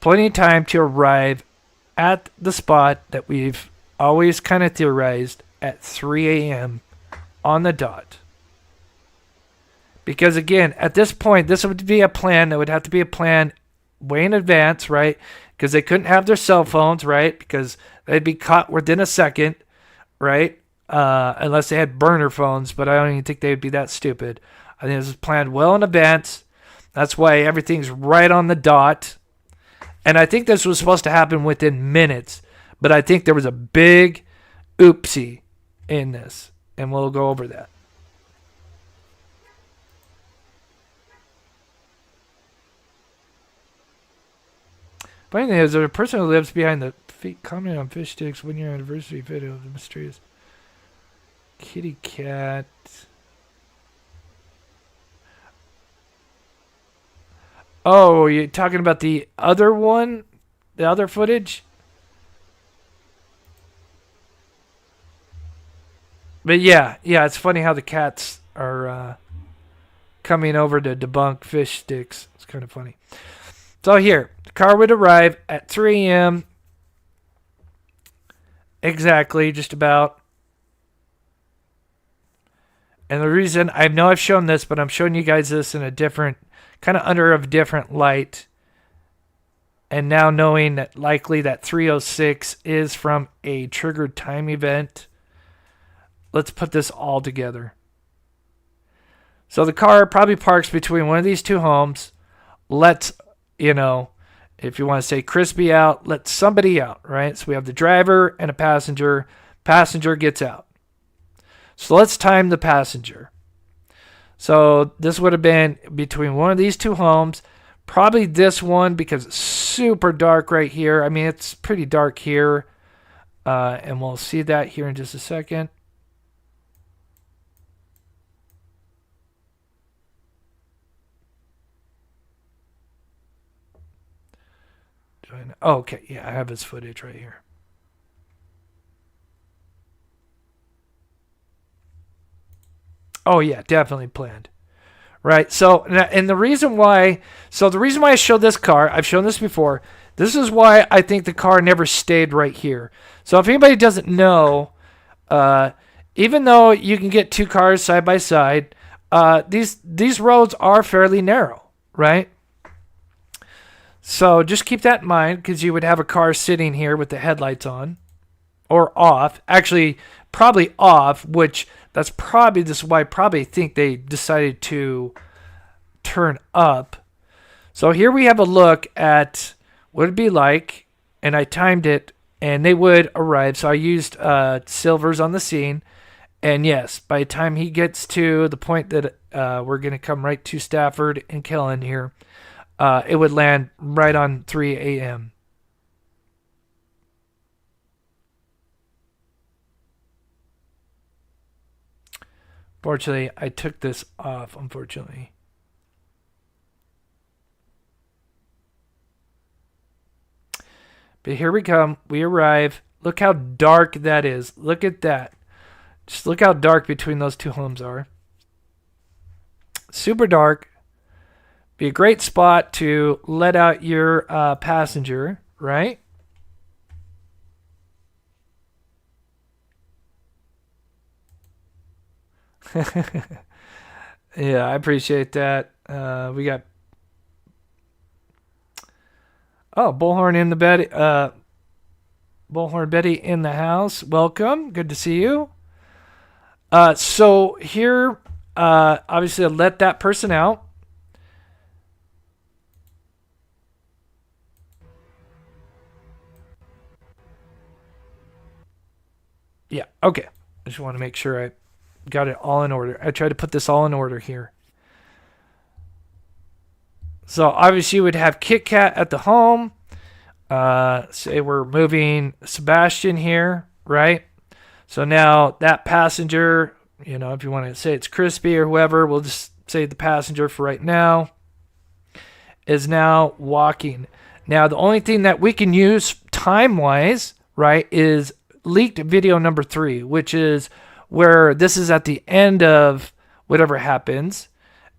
Plenty of time to arrive at the spot that we've always kind of theorized at 3 a.m. on the dot. Because again, at this point, this would be a plan. That would have to be a plan way in advance, right? Because they couldn't have their cell phones, right? Because they'd be caught within a second, right? Unless they had burner phones, but I don't even think they would be that stupid. I think this is planned well in advance. That's why everything's right on the dot. And I think this was supposed to happen within minutes. But I think there was a big oopsie in this. And we'll go over that. Funny thing is, there's a person who lives behind the feet commented on fish sticks 1 year anniversary video of the mysterious kitty cat. Oh, you're talking about the other one? The other footage? But yeah, it's funny how the cats are coming over to debunk fish sticks. It's kind of funny. So here, the car would arrive at 3 a.m. Exactly, just about. And the reason, I know I've shown this, but I'm showing you guys this in a different, kind of under a different light. And now knowing that likely that 3:06 is from a triggered time event. Let's put this all together. So the car probably parks between one of these two homes. Let's, if you want to say Crispy out, let somebody out, right? So we have the driver and a passenger. Passenger gets out. So let's time the passenger. So this would have been between one of these two homes. Probably this one because it's super dark right here. I mean, it's pretty dark here. And we'll see that here in just a second. Oh, okay, yeah, I have his footage right here. Oh yeah, definitely planned. Right, so, and the reason why I showed this car, I've shown this before, this is why I think the car never stayed right here. So if anybody doesn't know, even though you can get two cars side by side, these roads are fairly narrow, right? So just keep that in mind, because you would have a car sitting here with the headlights on or off. Actually, probably off, which this is why I probably think they decided to turn up. So here we have a look at what it'd be like, and I timed it, and they would arrive. So I used Silvers on the scene. And yes, by the time he gets to the point that we're going to come right to Stafford and Killen here, it would land right on 3 a.m. Fortunately, I took this off, unfortunately. But here we come. We arrive. Look how dark that is. Look at that. Just look how dark between those two homes are. Super dark. Be a great spot to let out your passenger, right? Yeah, I appreciate that. We got Bullhorn in the bed. Bullhorn Betty in the house. Welcome. Good to see you. So here, obviously, I'll let that person out. Yeah, okay. I just want to make sure I got it all in order. I tried to put this all in order here. So obviously you would have Kit Kat at the home. Say we're moving Sebastian here, right? So now that passenger, you know, if you want to say it's Crispy or whoever, we'll just say the passenger for right now, is now walking. Now the only thing that we can use time-wise, right, is leaked video number 3, which is where this is at the end of whatever happens,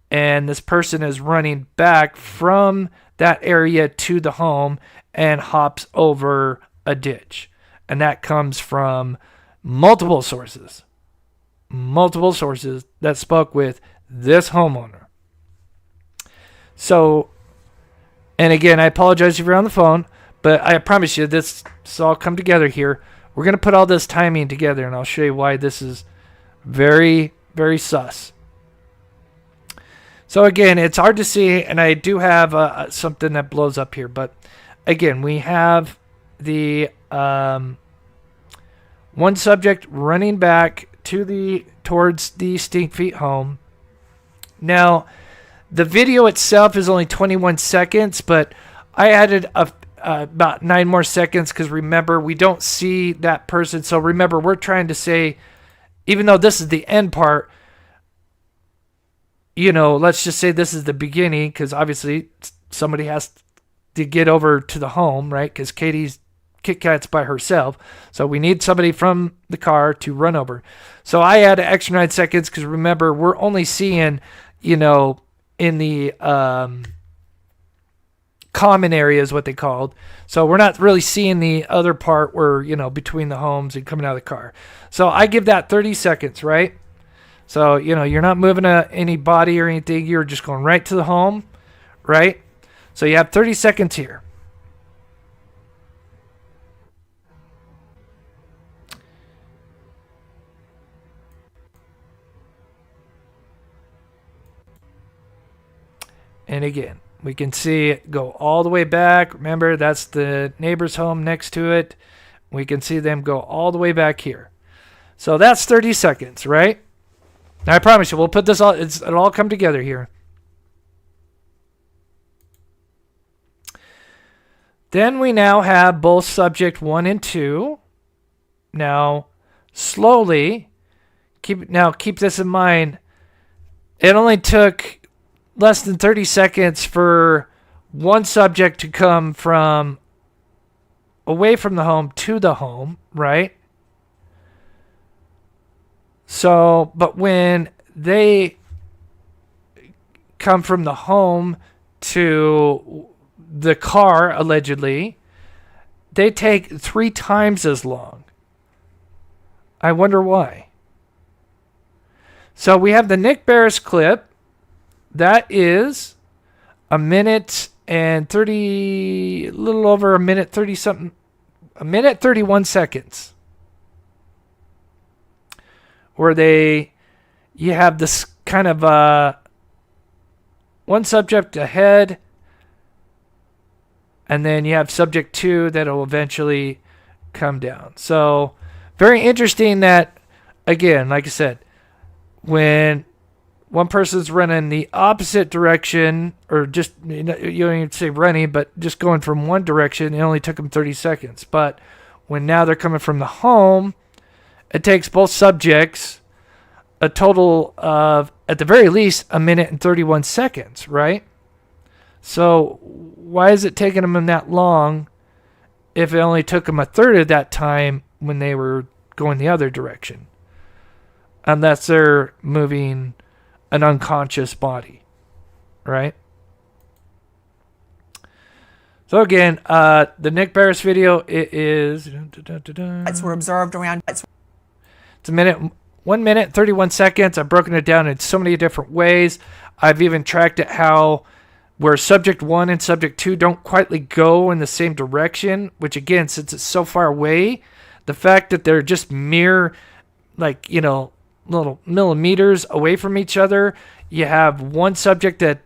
and this person is running back from that area to the home and hops over a ditch. And that comes from multiple sources that spoke with this homeowner. So, and again, I apologize if you're on the phone, but I promise you this all come together here. We're going to put all this timing together, and I'll show you why this is very, very sus. So again, it's hard to see, and I do have something that blows up here. But again, we have the one subject running back towards the Stink Feet home. Now, the video itself is only 21 seconds, but I added about 9 more seconds because remember, we don't see that person. So remember, we're trying to say, even though this is the end part, you know, let's just say this is the beginning, because obviously somebody has to get over to the home, right? Because Kit Kat's by herself. So we need somebody from the car to run over. So I add an extra 9 seconds because remember, we're only seeing, you know, in the common area is what they called. So we're not really seeing the other part where, you know, between the homes and coming out of the car. So I give that 30 seconds, right? So, you know, you're not moving any body or anything. You're just going right to the home, right? So you have 30 seconds here. And again, we can see it go all the way back. Remember, that's the neighbor's home next to it. We can see them go all the way back here. So that's 30 seconds, right? Now, I promise you, we'll put this all, it'll all come together here. Then we now have both subject 1 and 2. Now, slowly, keep this in mind. It only took less than 30 seconds for one subject to come from away from the home to the home, right? So, but when they come from the home to the car, allegedly, they take 3 times as long. I wonder why. So we have the Nick Barris clip. That is a minute and 30, a little over a minute 30 something, a minute 31 seconds. Where you have this kind of one subject ahead, and then you have subject 2 that'll eventually come down. So very interesting that, again, like I said, when one person's running the opposite direction, or just, you don't even say running, but just going from one direction, it only took them 30 seconds. But when now they're coming from the home, it takes both subjects a total of, at the very least, a minute and 31 seconds, right? So why is it taking them that long if it only took them a third of that time when they were going the other direction? Unless they're moving an unconscious body, right? So again, the Nick Barris video, it is... were observed around... It's a 1 minute, 31 seconds. I've broken it down in so many different ways. I've even tracked it where subject 1 and subject 2 don't quite go in the same direction, which again, since it's so far away, the fact that they're just mere, like, you know, little millimeters away from each other, you have one subject that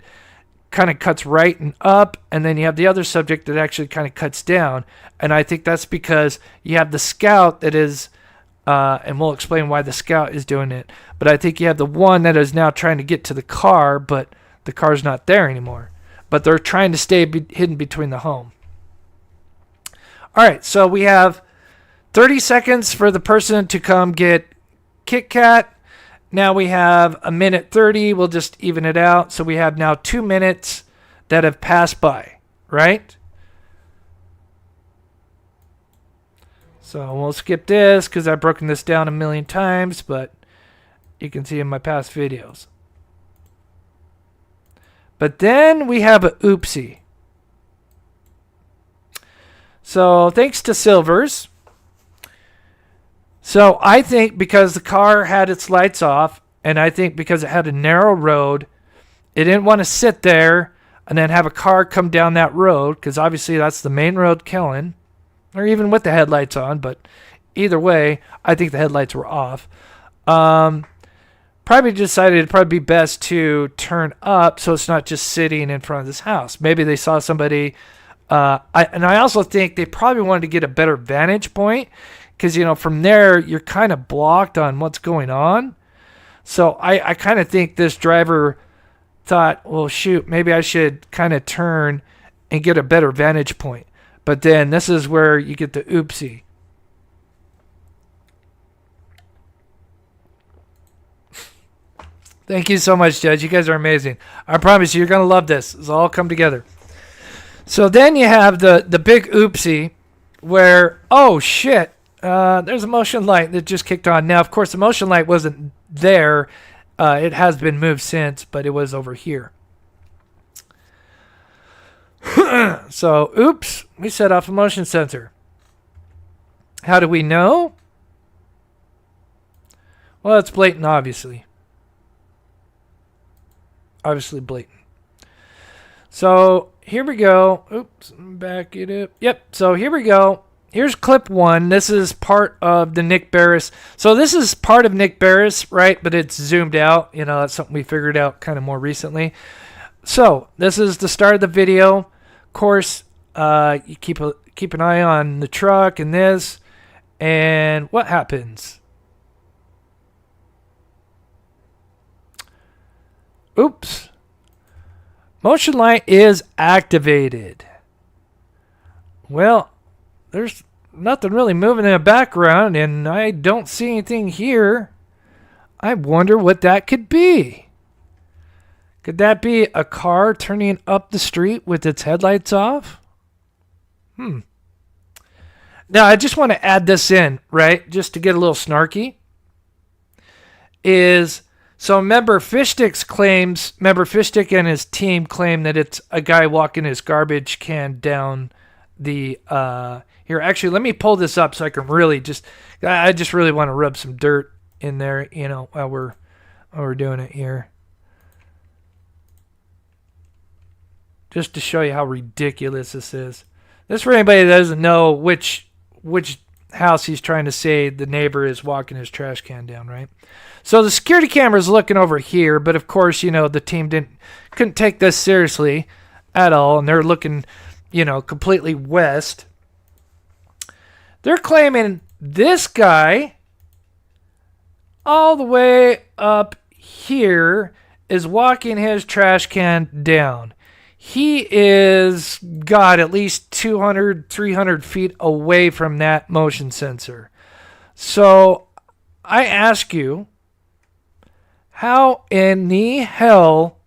kind of cuts right and up, and then you have the other subject that actually kind of cuts down. And I think that's because you have the scout that is and we'll explain why the scout is doing it. But I think you have the one that is now trying to get to the car, but the car's not there anymore. But they're trying to stay hidden between the home. All right, so we have 30 seconds for the person to come get Kit Kat. Now we have 1:30. We'll just even it out. So we have now 2 minutes that have passed by, right? So we'll skip this because I've broken this down a million times, but you can see in my past videos. But then we have a oopsie. So thanks to Silvers. So I think because the car had its lights off, and I think because it had a narrow road, it didn't want to sit there and then have a car come down that road, because obviously that's the main road killing, or even with the headlights on, but either way, I think the headlights were off. Probably decided it'd probably be best to turn up so it's not just sitting in front of this house. Maybe they saw somebody, I also think they probably wanted to get a better vantage point, because, you know, from there, you're kind of blocked on what's going on. So I kind of think this driver thought, well, shoot, maybe I should kind of turn and get a better vantage point. But then this is where you get the oopsie. Thank you so much, Judge. You guys are amazing. I promise you, you're going to love this. It's all come together. So then you have the big oopsie where, oh, shit. There's a motion light that just kicked on. Now, of course, the motion light wasn't there. It has been moved since, but it was over here. So, oops, we set off a motion sensor. How do we know? Well, it's blatant, obviously. Obviously blatant. So, here we go. Oops, back it up. Yep, so here we go. Here's clip 1. This is part of the Nick Barris. So this is part of Nick Barris, right? But it's zoomed out. You know, that's something we figured out kind of more recently. So this is the start of the video. Of course, you keep an eye on the truck and this. And what happens? Oops. Motion light is activated. Well, there's nothing really moving in the background, and I don't see anything here. I wonder what that could be. Could that be a car turning up the street with its headlights off? Now, I just want to add this in, right, just to get a little snarky. So remember, Fishstick and his team claim that it's a guy walking his garbage can down the... Here, actually, let me pull this up so I can really I just really want to rub some dirt in there, you know, while we're doing it here. Just to show you how ridiculous this is. This, for anybody that doesn't know which house he's trying to say the neighbor is walking his trash can down, right? So the security camera is looking over here, but of course, you know, the team couldn't take this seriously at all, and they're looking, you know, completely west. They're claiming this guy all the way up here is walking his trash can down. He is, God, at least 200, 300 feet away from that motion sensor. So I ask you, how in the hell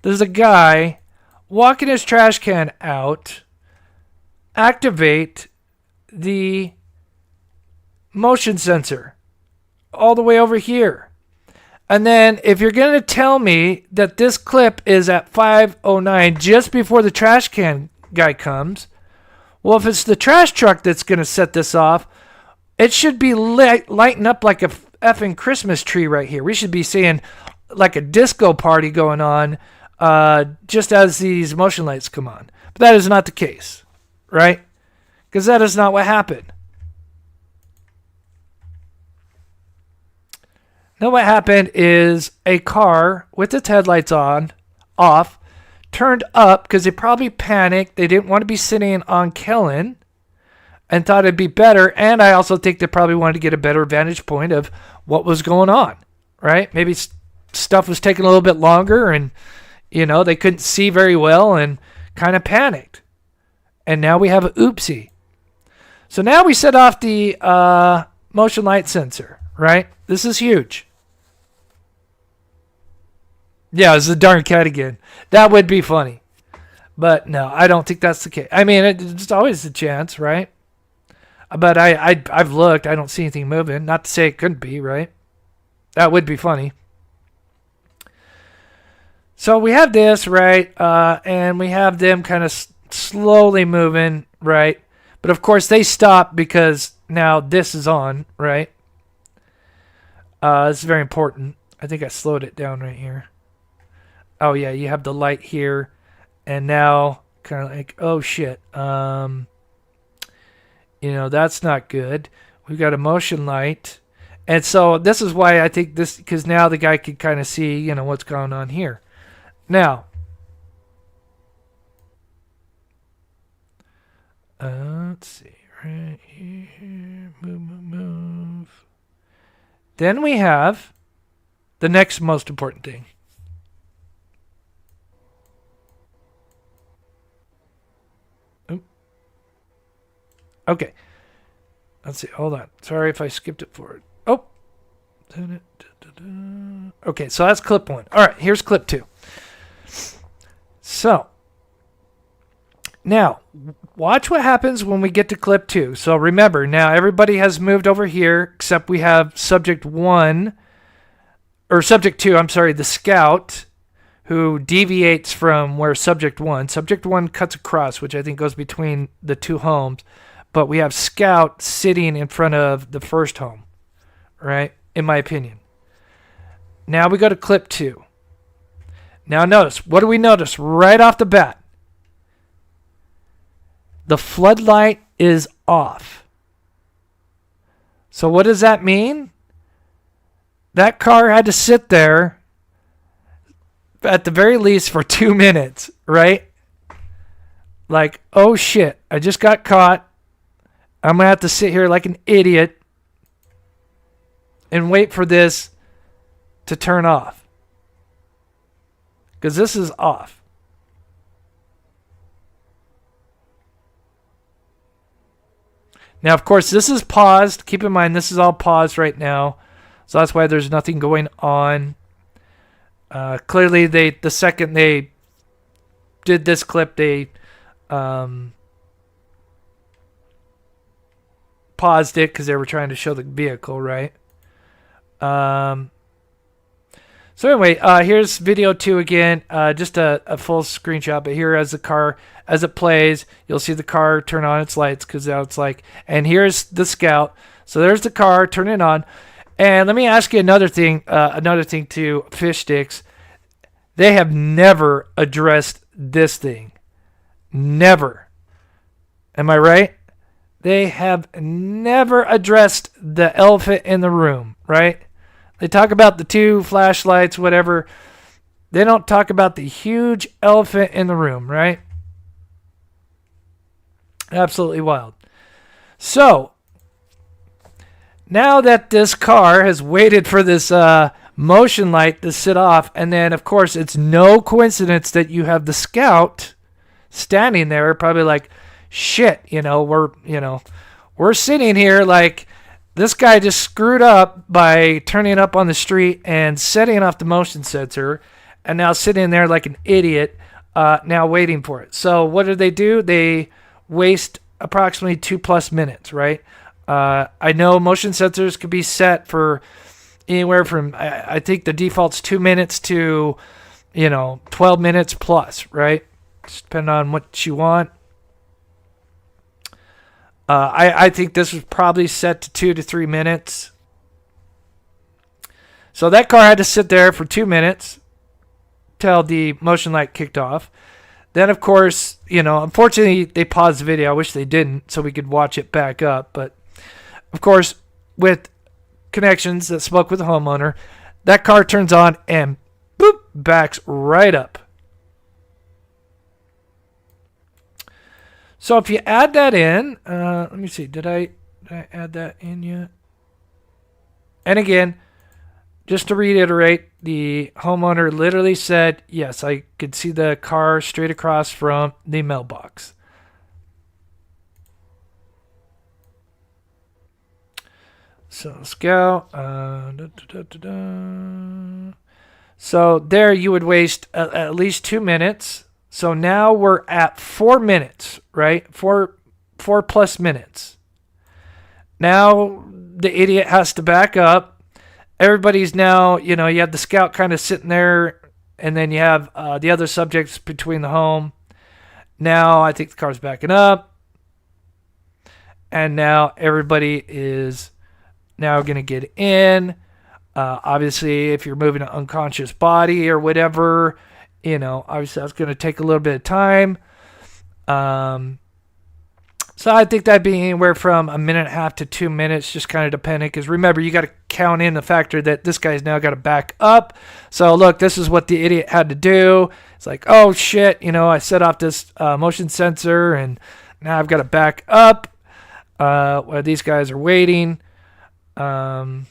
does a guy walking his trash can out activate the motion sensor all the way over here? And then if you're going to tell me that this clip is at 5:09 just before the trash can guy comes, well, if it's the trash truck that's going to set this off, it should be lighting up like a effing Christmas tree right here. We should be seeing like a disco party going on just as these motion lights come on. But that is not the case, right? Because that is not what happened. No, what happened is a car with its headlights off, turned up because they probably panicked. They didn't want to be sitting on Kellen. and thought it'd be better. And I also think they probably wanted to get a better vantage point of what was going on, right? Maybe stuff was taking a little bit longer and, they couldn't see very well and kind of panicked. And now we have an oopsie. So now we set off the motion light sensor, right? This is huge. Yeah, it's the darn cat again. That would be funny. But no, I don't think that's the case. I mean, it's always a chance, right? But I've looked. I don't see anything moving. Not to say it couldn't be, right? That would be funny. So we have this, right? And we have them kind of slowly moving, right? But of course they stop because now this is on, right? This is very important. I think I slowed it down right here. Oh yeah, you have the light here. And now kind of like, oh shit. That's not good. We've got a motion light. And so this is why I think this, because now the guy can kind of see, what's going on here. Now, let's see, right here, move. Then we have the next most important thing. Okay. Let's see. Hold on. Sorry if I skipped it forward. Oh. Okay, so that's clip 1. All right, here's clip 2. So, now, watch what happens when we get to clip 2. So remember, now everybody has moved over here, except we have subject 2, the scout, who deviates from where subject 1 cuts across, which I think goes between the two homes. But we have Scout sitting in front of the first home, right? In my opinion. Now we go to clip 2. Now notice, what do we notice right off the bat? The floodlight is off. So what does that mean? That car had to sit there at the very least for 2 minutes, right? Like, oh shit, I just got caught. I'm going to have to sit here like an idiot and wait for this to turn off. Because this is off. Now, of course, this is paused. Keep in mind, this is all paused right now. So that's why there's nothing going on. Clearly, the second they did this clip, they paused it because they were trying to show the vehicle, right? So anyway, here's video 2 again. Just a full screenshot, but here as the car, as it plays, you'll see the car turn on its lights because now it's like, and here's the Scout. So there's the car turning on. And let me ask you another thing to Fish Sticks. They have never addressed this thing. Never. Am I right? They have never addressed the elephant in the room, right? They talk about the 2 flashlights, whatever. They don't talk about the huge elephant in the room, right? Absolutely wild. So, now that this car has waited for this motion light to sit off, and then, of course, it's no coincidence that you have the Scout standing there, probably like, shit, we're sitting here like this guy just screwed up by turning up on the street and setting off the motion sensor, and now sitting there like an idiot, now waiting for it. So what do? They waste approximately 2+ minutes, right? I know motion sensors could be set for anywhere from, I think the default's 2 minutes to, 12 minutes plus, right? Just depending on what you want. I think this was probably set to 2 to 3 minutes. So that car had to sit there for 2 minutes till the motion light kicked off. Then, of course, unfortunately, they paused the video. I wish they didn't, so we could watch it back up. But, of course, with connections that spoke with the homeowner, that car turns on and, boop, backs right up. So if you add that in, let me see, did I add that in yet? And again, just to reiterate, the homeowner literally said, yes, I could see the car straight across from the mailbox. So let's go. So there you would waste at least 2 minutes. So now we're at 4 minutes, right? 4+ minutes. Now the idiot has to back up. Everybody's now, you have the scout kind of sitting there, and then you have the other subjects between the home. Now I think the car's backing up. And now everybody is now going to get in. Obviously, if you're moving an unconscious body or whatever, obviously that's going to take a little bit of time. So I think that'd be anywhere from 1.5 minutes to 2 minutes, just kind of depending. Because remember, you got to count in the factor that this guy's now got to back up. So look, this is what the idiot had to do. It's like, oh shit, I set off this motion sensor, and now I've got to back up while these guys are waiting. And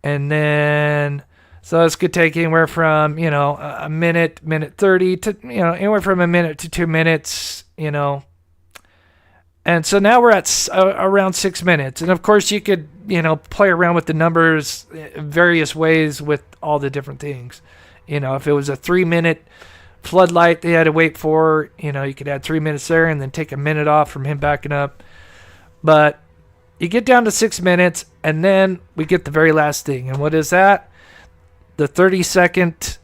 then, so this could take anywhere from, a minute 30 to, anywhere from 1 minute to 2 minutes, And so now we're at around 6 minutes. And of course you could, play around with the numbers various ways with all the different things. If it was a 3-minute floodlight they had to wait for, you could add 3 minutes there and then take a minute off from him backing up. But you get down to 6 minutes, and then we get the very last thing. And what is that? The 30-second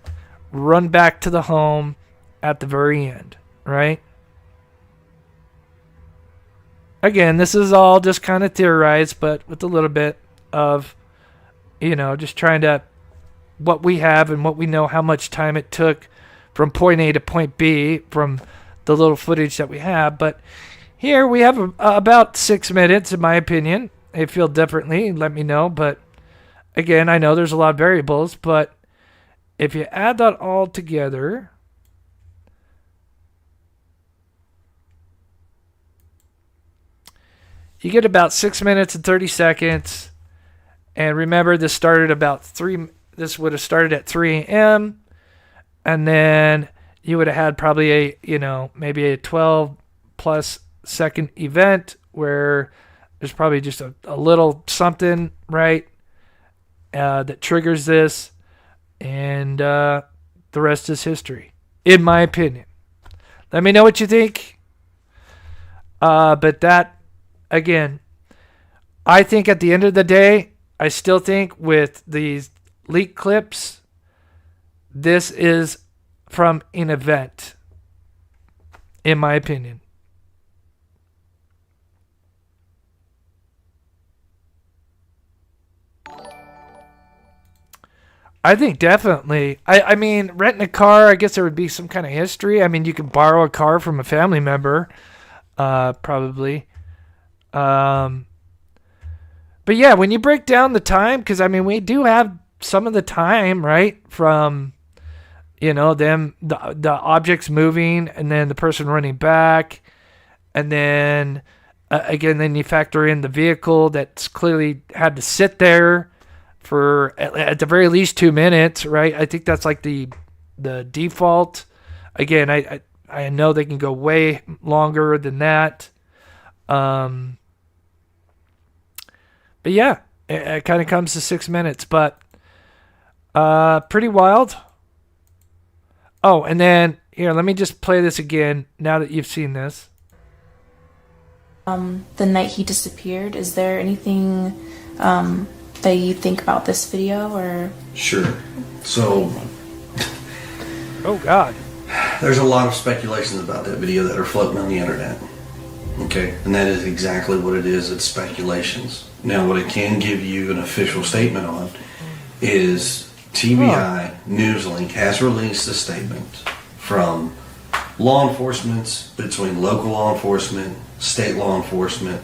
run back to the home at the very end, right? Again, this is all just kind of theorized, but with a little bit of, just trying to, what we have and what we know, how much time it took from point A to point B from the little footage that we have. But here we have about 6 minutes, in my opinion. If you feel differently, let me know. But again, I know there's a lot of variables, but if you add that all together, you get about 6 minutes and 30 seconds. And remember, this started this would have started at 3 a.m. And then you would have had probably maybe a 12+ second event where there's probably just a little something, right, that triggers this, and the rest is history, in my opinion. Let me know what you think. But that, again, I think at the end of the day, I still think with these leak clips, this is from an event, in my opinion. I think definitely. I mean, renting a car, I guess there would be some kind of history. I mean, you can borrow a car from a family member, probably. But yeah, when you break down the time, because I mean, we do have some of the time, right, from, them, the objects moving, and then the person running back, and then, again, then you factor in the vehicle that's clearly had to sit there for at the very least 2 minutes, right? I think that's like the default. Again, I know they can go way longer than that. But yeah, it kind of comes to 6 minutes, but pretty wild. Oh, and then here, let me just play this again now that you've seen this. The night he disappeared, is there anything that you think about this video, or? Sure. So, oh God, there's a lot of speculations about that video that are floating on the internet. Okay, and that is exactly what it is. It's speculations. Now, what I can give you an official statement on is TBI Newslink has released a statement from law enforcement, between local law enforcement, state law enforcement,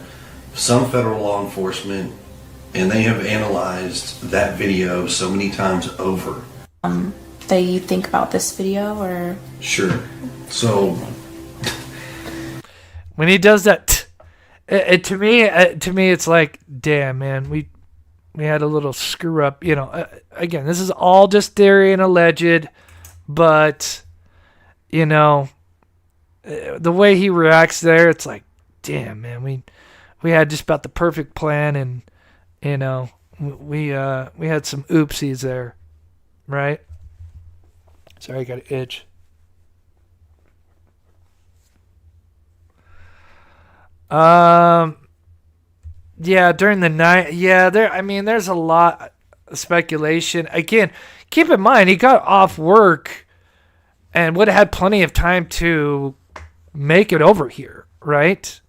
some federal law enforcement, and they have analyzed that video so many times over. That you think about this video, or? Sure. So, when he does that, to me, it's like, damn, man, we had a little screw up. You know, again, this is all just theory and alleged, but you know, the way he reacts there, it's like, damn, man, we had just about the perfect plan, and you know, we had some oopsies there, right? Sorry, I got an itch. Yeah, during the night. Yeah, there's a lot of speculation. Again, keep in mind, he got off work and would have had plenty of time to make it over here, right?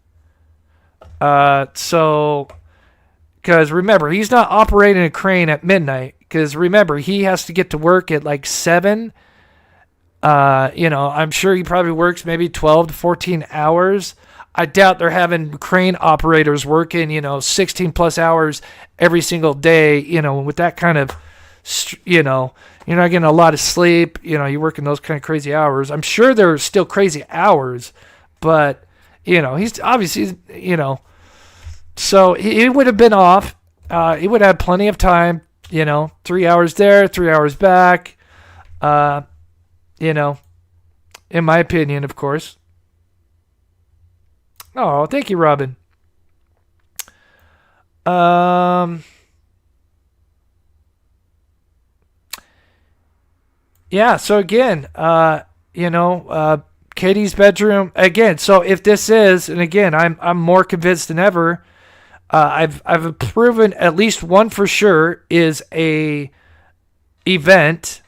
So, because remember, he's not operating a crane at midnight. Because remember, he has to get to work at like 7. You know, I'm sure he probably works maybe 12 to 14 hours. I doubt they're having crane operators working, you know, 16 plus hours every single day, you know, with that kind of, you know, you're not getting a lot of sleep, you know, you're working those kind of crazy hours. I'm sure they're still crazy hours, but, you know, he's obviously, you know, so he would have been off. He would have plenty of time, you know, 3 hours there, 3 hours back, you know, in my opinion, of course. Oh, thank you, Robin. Yeah, so again, you know, Katie's bedroom again. So if this is, and again, I'm more convinced than ever. I've proven at least one for sure is a event,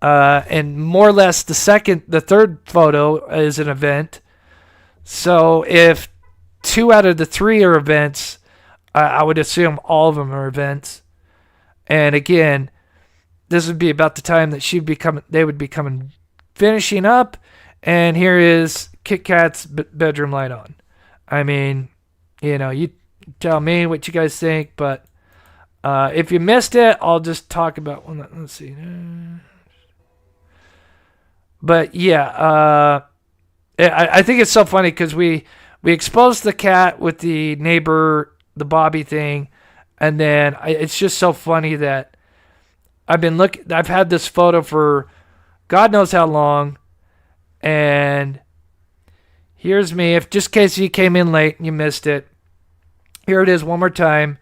and more or less the third photo is an event. So if 2 out of the 3 are events, I would assume all of them are events. And again, this would be about the time that they would be finishing up. And here is Kit Kat's bedroom light on. I mean, you know, you tell me what you guys think, but if you missed it, I'll just talk about one. Let's see. But yeah, I think it's so funny because we exposed the cat with the neighbor, the Bobby thing, and then it's just so funny that I've had this photo for God knows how long, and here's me. If just in case you came in late and you missed it, here it is one more time.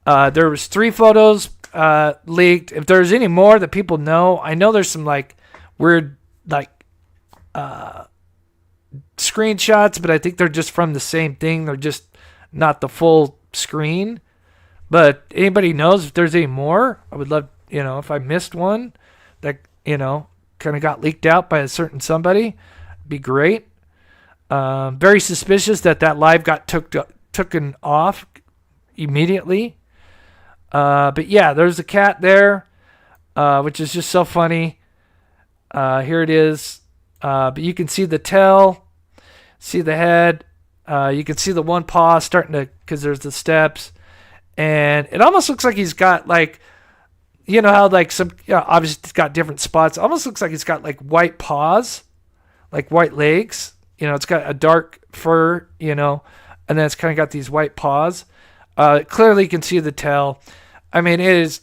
There was 3 photos leaked. If there's any more that people know, I know there's some like weird like screenshots, but I think they're just from the same thing. They're just not the full screen. But anybody knows if there's any more, I would love, you know, if I missed one that, you know, kind of got leaked out by a certain somebody, be great. Very suspicious that live got taken off immediately. But yeah, there's a cat there, which is just so funny. Here it is. But you can see the tail, see the head. You can see the one paw starting to, because there's the steps. And it almost looks like he's got like, you know how like some, you know, obviously it's got different spots. It almost looks like he's got like white paws, like white legs. You know, it's got a dark fur, you know, and then it's kind of got these white paws. Clearly you can see the tail. I mean, it is,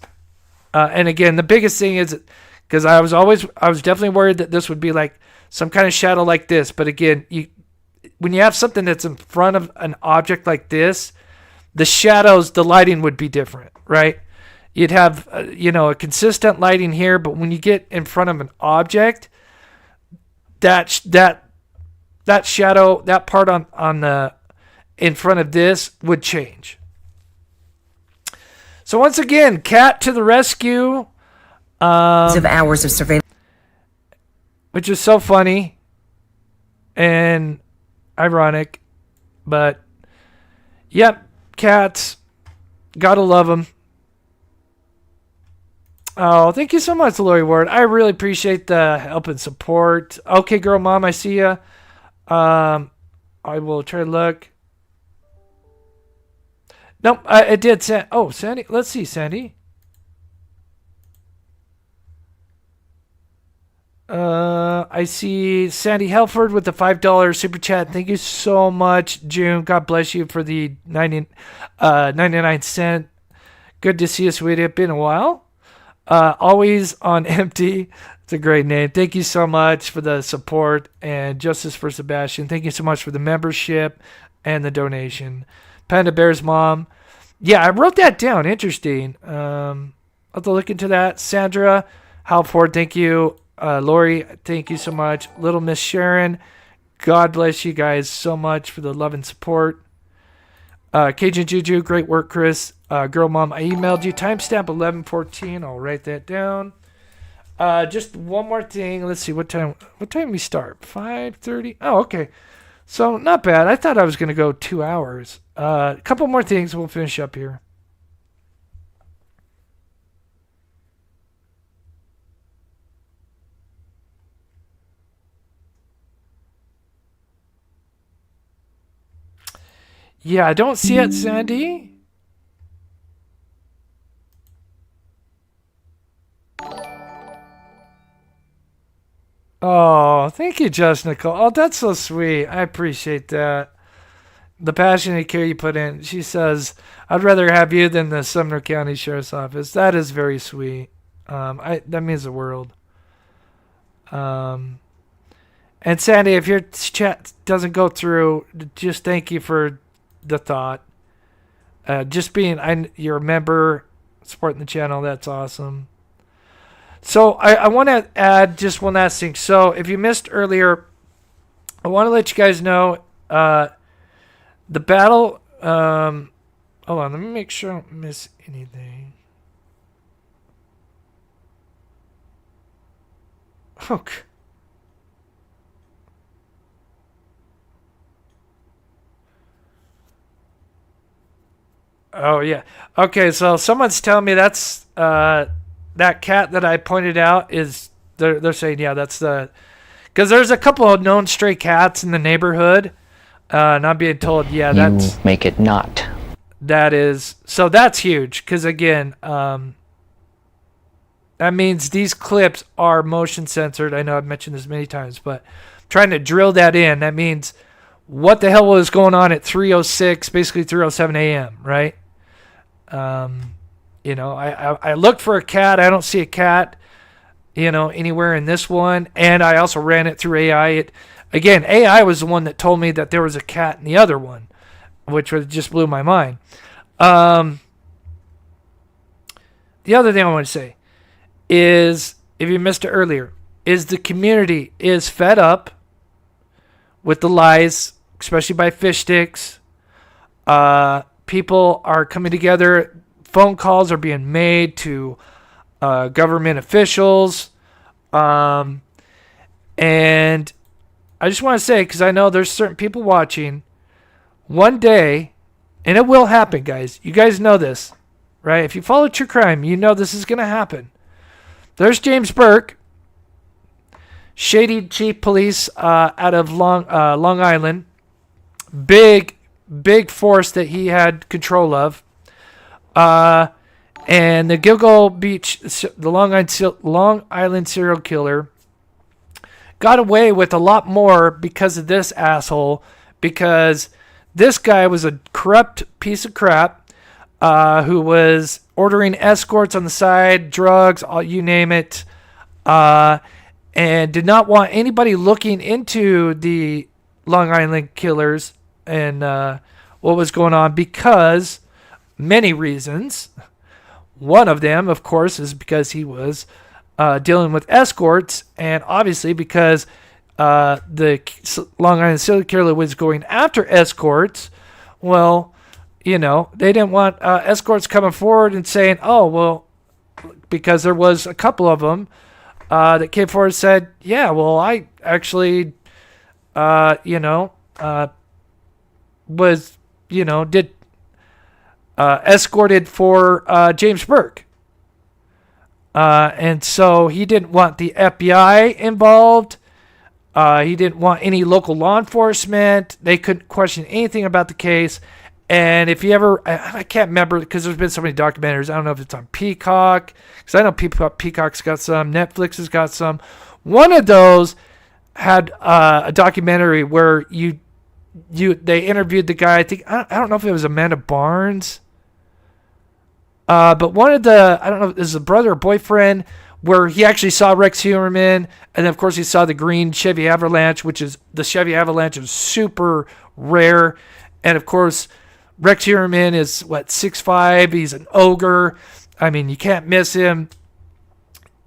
and again, the biggest thing is, because I was definitely worried that this would be like some kind of shadow like this. But again, when you have something that's in front of an object like this, the shadows, the lighting would be different, right? You'd have, you know, a consistent lighting here, but when you get in front of an object, that shadow, that part on the in front of this would change. So once again, cat to the rescue. Of hours of surveillance, which is so funny and ironic, but yep, cats, gotta love them. Oh, thank you so much, Lori Ward. I really appreciate the help and support. Okay, girl, mom, I see ya. I will try to look. Nope, it did. Sandy. Let's see, I I see Sandy Helford with the $5 super chat. Thank you so much, June. God bless you for the 99 cent. Good to see you, sweetie. It's been a while. Always on empty. It's a great name. Thank you so much for the support. And Justice for Sebastian. Thank you so much for the membership and the donation. Panda Bear's mom. Yeah, I wrote that down. Interesting. I'll have to look into that. Sandra Halford, thank you. Lori, thank you so much. Little Miss Sharon, God bless you guys so much for the love and support. Cajun Juju, great work, Chris. Girl Mom, I emailed you. Timestamp 11:14. I'll write that down. Just one more thing. Let's see what time we start. 5:30. Oh, okay. So not bad. I thought I was going to go 2 hours. A couple more things. We'll finish up here. Yeah, I don't see it, Sandy. Oh, thank you, Just Nicole. Oh, that's so sweet. I appreciate that. The passionate care you put in. She says, I'd rather have you than the Sumner County Sheriff's Office. That is very sweet. That means the world. And Sandy, if your chat doesn't go through, just thank you for the thought. Just being you're a member, supporting the channel, that's awesome. So I want to add just one last thing. So if you missed earlier, I want to let you guys know the battle. Hold on, let me make sure I don't miss anything. Okay. Oh, yeah. Okay, so someone's telling me that's that cat that I pointed out is, they're saying, yeah, that's the, because there's a couple of known stray cats in the neighborhood, and I'm being told, yeah, that's, make it not. That is, so that's huge, because again, that means these clips are motion censored. I know I've mentioned this many times, but trying to drill that in, that means what the hell was going on at 3:06, basically 3:07 a.m., right? You know, I looked for a cat. I don't see a cat, you know, anywhere in this one. And I also ran it through AI. Again, AI was the one that told me that there was a cat in the other one, which just blew my mind. The other thing I want to say is, if you missed it earlier, is the community is fed up with the lies, especially by fish sticks. People are coming together. Phone calls are being made to government officials. And I just want to say, because I know there's certain people watching, one day, and it will happen, guys. You guys know this, right? If you follow true crime, you know this is going to happen. There's James Burke, shady chief police out of Long Island. Big force that he had control of. And the Gilgo Beach, the Long Island serial killer, got away with a lot more because of this asshole, because this guy was a corrupt piece of crap who was ordering escorts on the side, drugs, you name it, and did not want anybody looking into the Long Island killers and what was going on, because many reasons. One of them, of course, is because he was dealing with escorts, and obviously because the Long Island serial killer was going after escorts. Well, you know, they didn't want escorts coming forward and saying, oh, well, because there was a couple of them that came forward and said, yeah, well, I actually, was, did escorted for James Burke. And so he didn't want the FBI involved. He didn't want any local law enforcement. They couldn't question anything about the case. And if you ever, I can't remember because there's been so many documentaries. I don't know if it's on Peacock, because I know Peacock's got some. Netflix has got some. One of those had a documentary where they interviewed the guy. I don't know if it was Amanda Barnes, but one of the, I don't know if it was a brother or boyfriend, where he actually saw Rex Heuermann, and then of course he saw the green Chevy Avalanche, which is, the Chevy Avalanche is super rare, and of course Rex Heuermann is 6'5", he's an ogre. I mean, you can't miss him,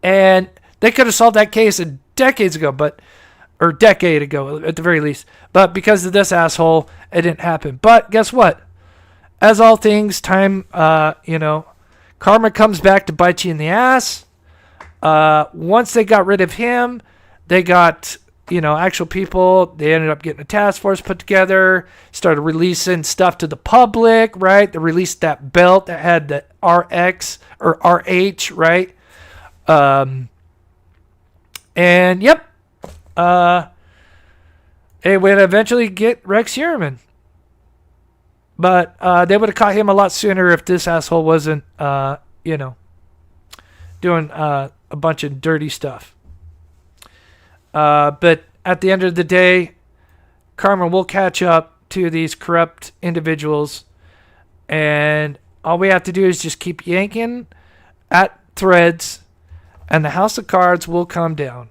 and they could have solved that case decade ago at the very least, but because of this asshole, it didn't happen. But guess what? As all things, time, karma comes back to bite you in the ass. Once they got rid of him, they got, actual people. They ended up getting a task force put together, started releasing stuff to the public, right? They released that belt that had the RX or RH, right? And yep, it would eventually get Rex Heuermann. But they would have caught him a lot sooner if this asshole wasn't, doing a bunch of dirty stuff. But at the end of the day, karma will catch up to these corrupt individuals. And all we have to do is just keep yanking at threads, and the house of cards will come down.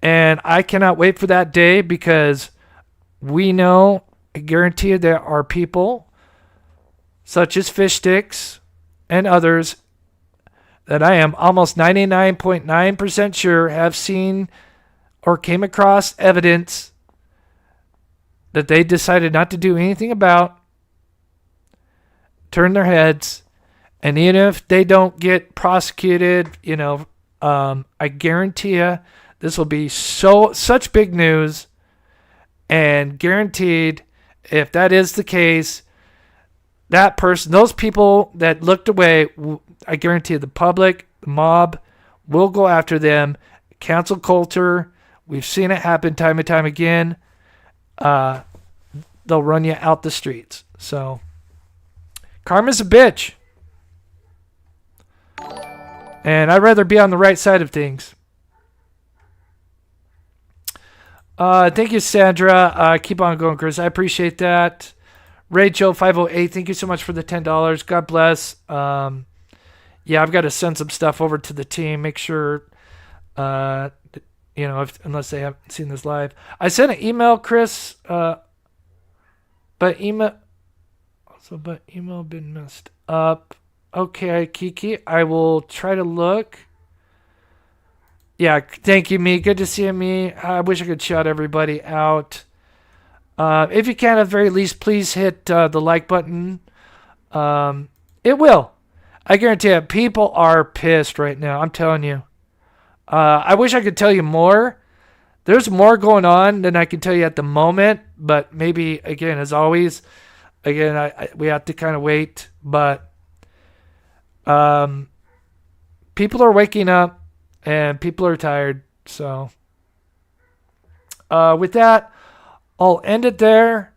And I cannot wait for that day, because we know, I guarantee you, there are people such as Fish Sticks and others that I am almost 99.9% sure have seen or came across evidence that they decided not to do anything about, turn their heads, and even if they don't get prosecuted, I guarantee you this will be such big news, and guaranteed, if that is the case, that person, those people that looked away, I guarantee the public, the mob, will go after them. Cancel culture, we've seen it happen time and time again. They'll run you out the streets. So, karma's a bitch. And I'd rather be on the right side of things. Thank you, Sandra. Keep on going, Chris. I appreciate that. Rachel 508, thank you so much for the $10. God bless. Yeah, I've got to send some stuff over to the team. Make sure, unless they haven't seen this live. I sent an email, Chris, but email been messed up. Okay, Kiki, I will try to look. Yeah, thank you, Me. Good to see you, Me. I wish I could shout everybody out. If you can, at the very least, please hit the like button. It will. I guarantee you, people are pissed right now. I'm telling you. I wish I could tell you more. There's more going on than I can tell you at the moment. But maybe, again, as always, we have to kind of wait. But people are waking up. And people are tired. So with that, I'll end it there.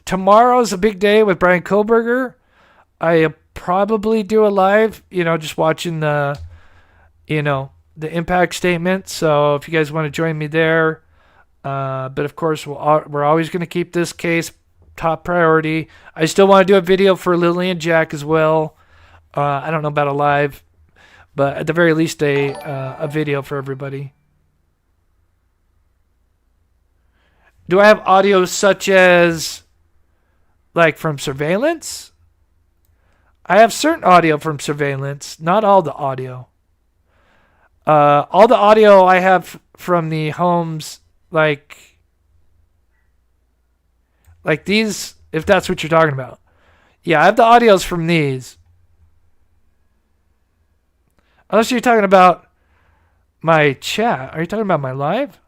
Tomorrow's a big day with Brian Kohlberger. I probably do a live, just watching the impact statement. So if you guys want to join me there. But of course, we're always going to keep this case top priority. I still want to do a video for Lily and Jack as well. I don't know about a live. But at the very least, a video for everybody. Do I have audio such as, from surveillance? I have certain audio from surveillance, not all the audio. All the audio I have from the homes, like these, if that's what you're talking about. Yeah, I have the audios from these. Unless you're talking about my chat. Are you talking about my live?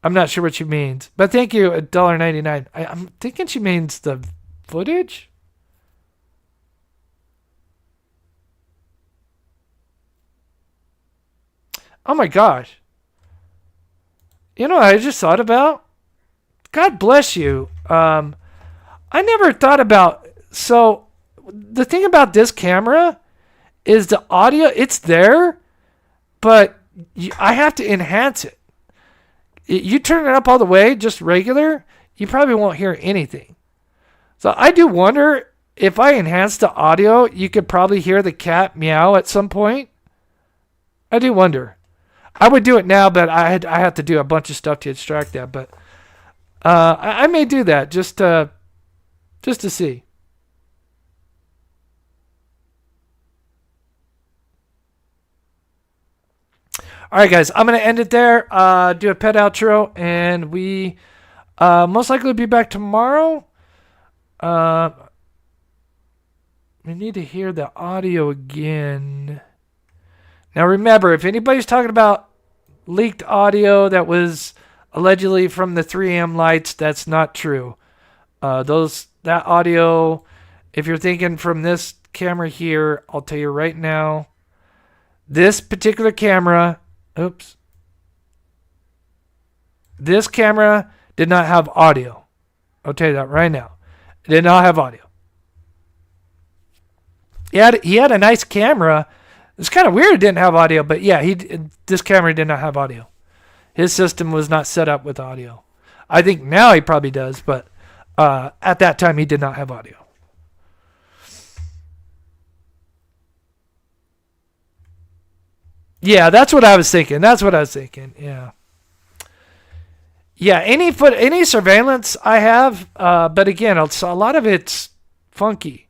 I'm not sure what she means. But thank you, $1.99. I'm thinking she means the footage? Oh my gosh. You know what I just thought about? God bless you. I never thought about... So, the thing about this camera... is the audio, it's there, but I have to enhance it. You turn it up all the way, just regular, you probably won't hear anything. So I do wonder if I enhance the audio, you could probably hear the cat meow at some point. I do wonder. I would do it now, but I have to do a bunch of stuff to extract that. But I may do that just to see. All right, guys, I'm going to end it there, do a pet outro, and we most likely will be back tomorrow. We need to hear the audio again. Now, remember, if anybody's talking about leaked audio that was allegedly from the 3am lights, that's not true. That audio, if you're thinking from this camera here, I'll tell you right now, this particular camera, this camera did not have audio. I'll tell you that right now. It did not have audio. He had a nice camera. It's kind of weird it didn't have audio, but yeah, this camera did not have audio. His system was not set up with audio. I think now he probably does, but at that time he did not have audio. Yeah, that's what I was thinking. Yeah. Yeah, any surveillance I have, but again, a lot of it's funky.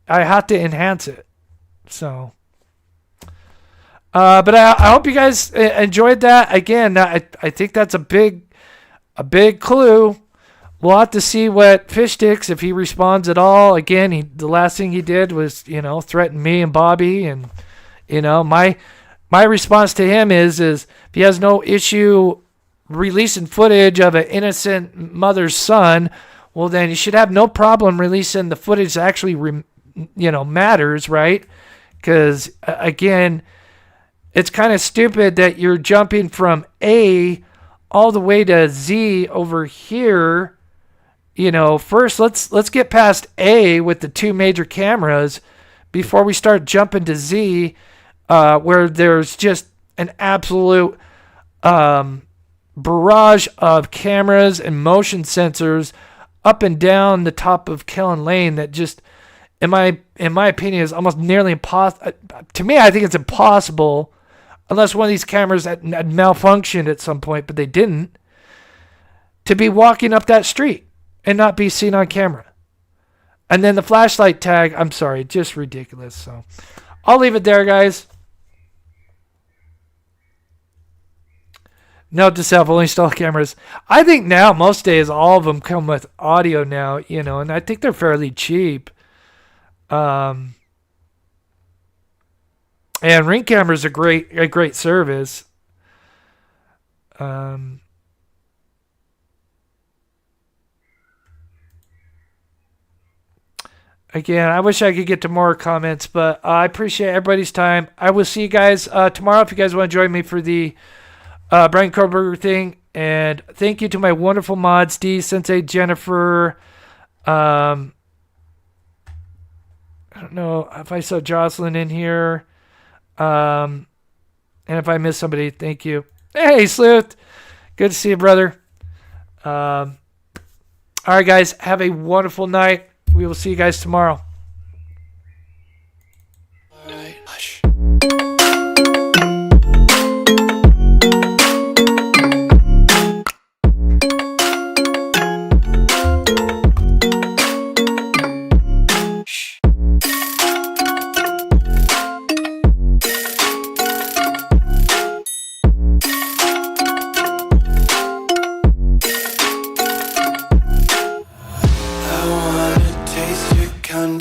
I have to enhance it. So, but I hope you guys enjoyed that. Again, I think that's a big clue. We'll have to see what Fish sticks, if he responds at all. Again, the last thing he did was, threaten me and Bobby, and my response to him is if he has no issue releasing footage of an innocent mother's son, well, then you should have no problem releasing the footage that actually matters, right? Because again, it's kind of stupid that you're jumping from A all the way to Z over here. First let's get past A with the two major cameras before we start jumping to Z, where there's just an absolute barrage of cameras and motion sensors up and down the top of Kellen Lane that just, in my opinion, is almost nearly impossible. To me, I think it's impossible, unless one of these cameras had malfunctioned at some point, but they didn't, to be walking up that street and not be seen on camera. And then the flashlight tag, I'm sorry, just ridiculous. So I'll leave it there, guys. Note to self, only install cameras. I think now, most days, all of them come with audio now, and I think they're fairly cheap. And Ring cameras are a great service. Again, I wish I could get to more comments, but I appreciate everybody's time. I will see you guys tomorrow if you guys want to join me for the Brian Koberger thing. And thank you to my wonderful mods, D, Sensei, Jennifer. I don't know if I saw Jocelyn in here. And if I missed somebody, thank you. Hey, Sleuth. Good to see you, brother. All right, guys. Have a wonderful night. We will see you guys tomorrow.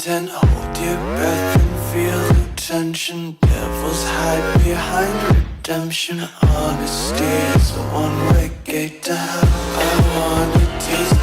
Hold your breath and feel the tension. Devils hide behind redemption. Honesty is a one-way gate to hell. I wanna taste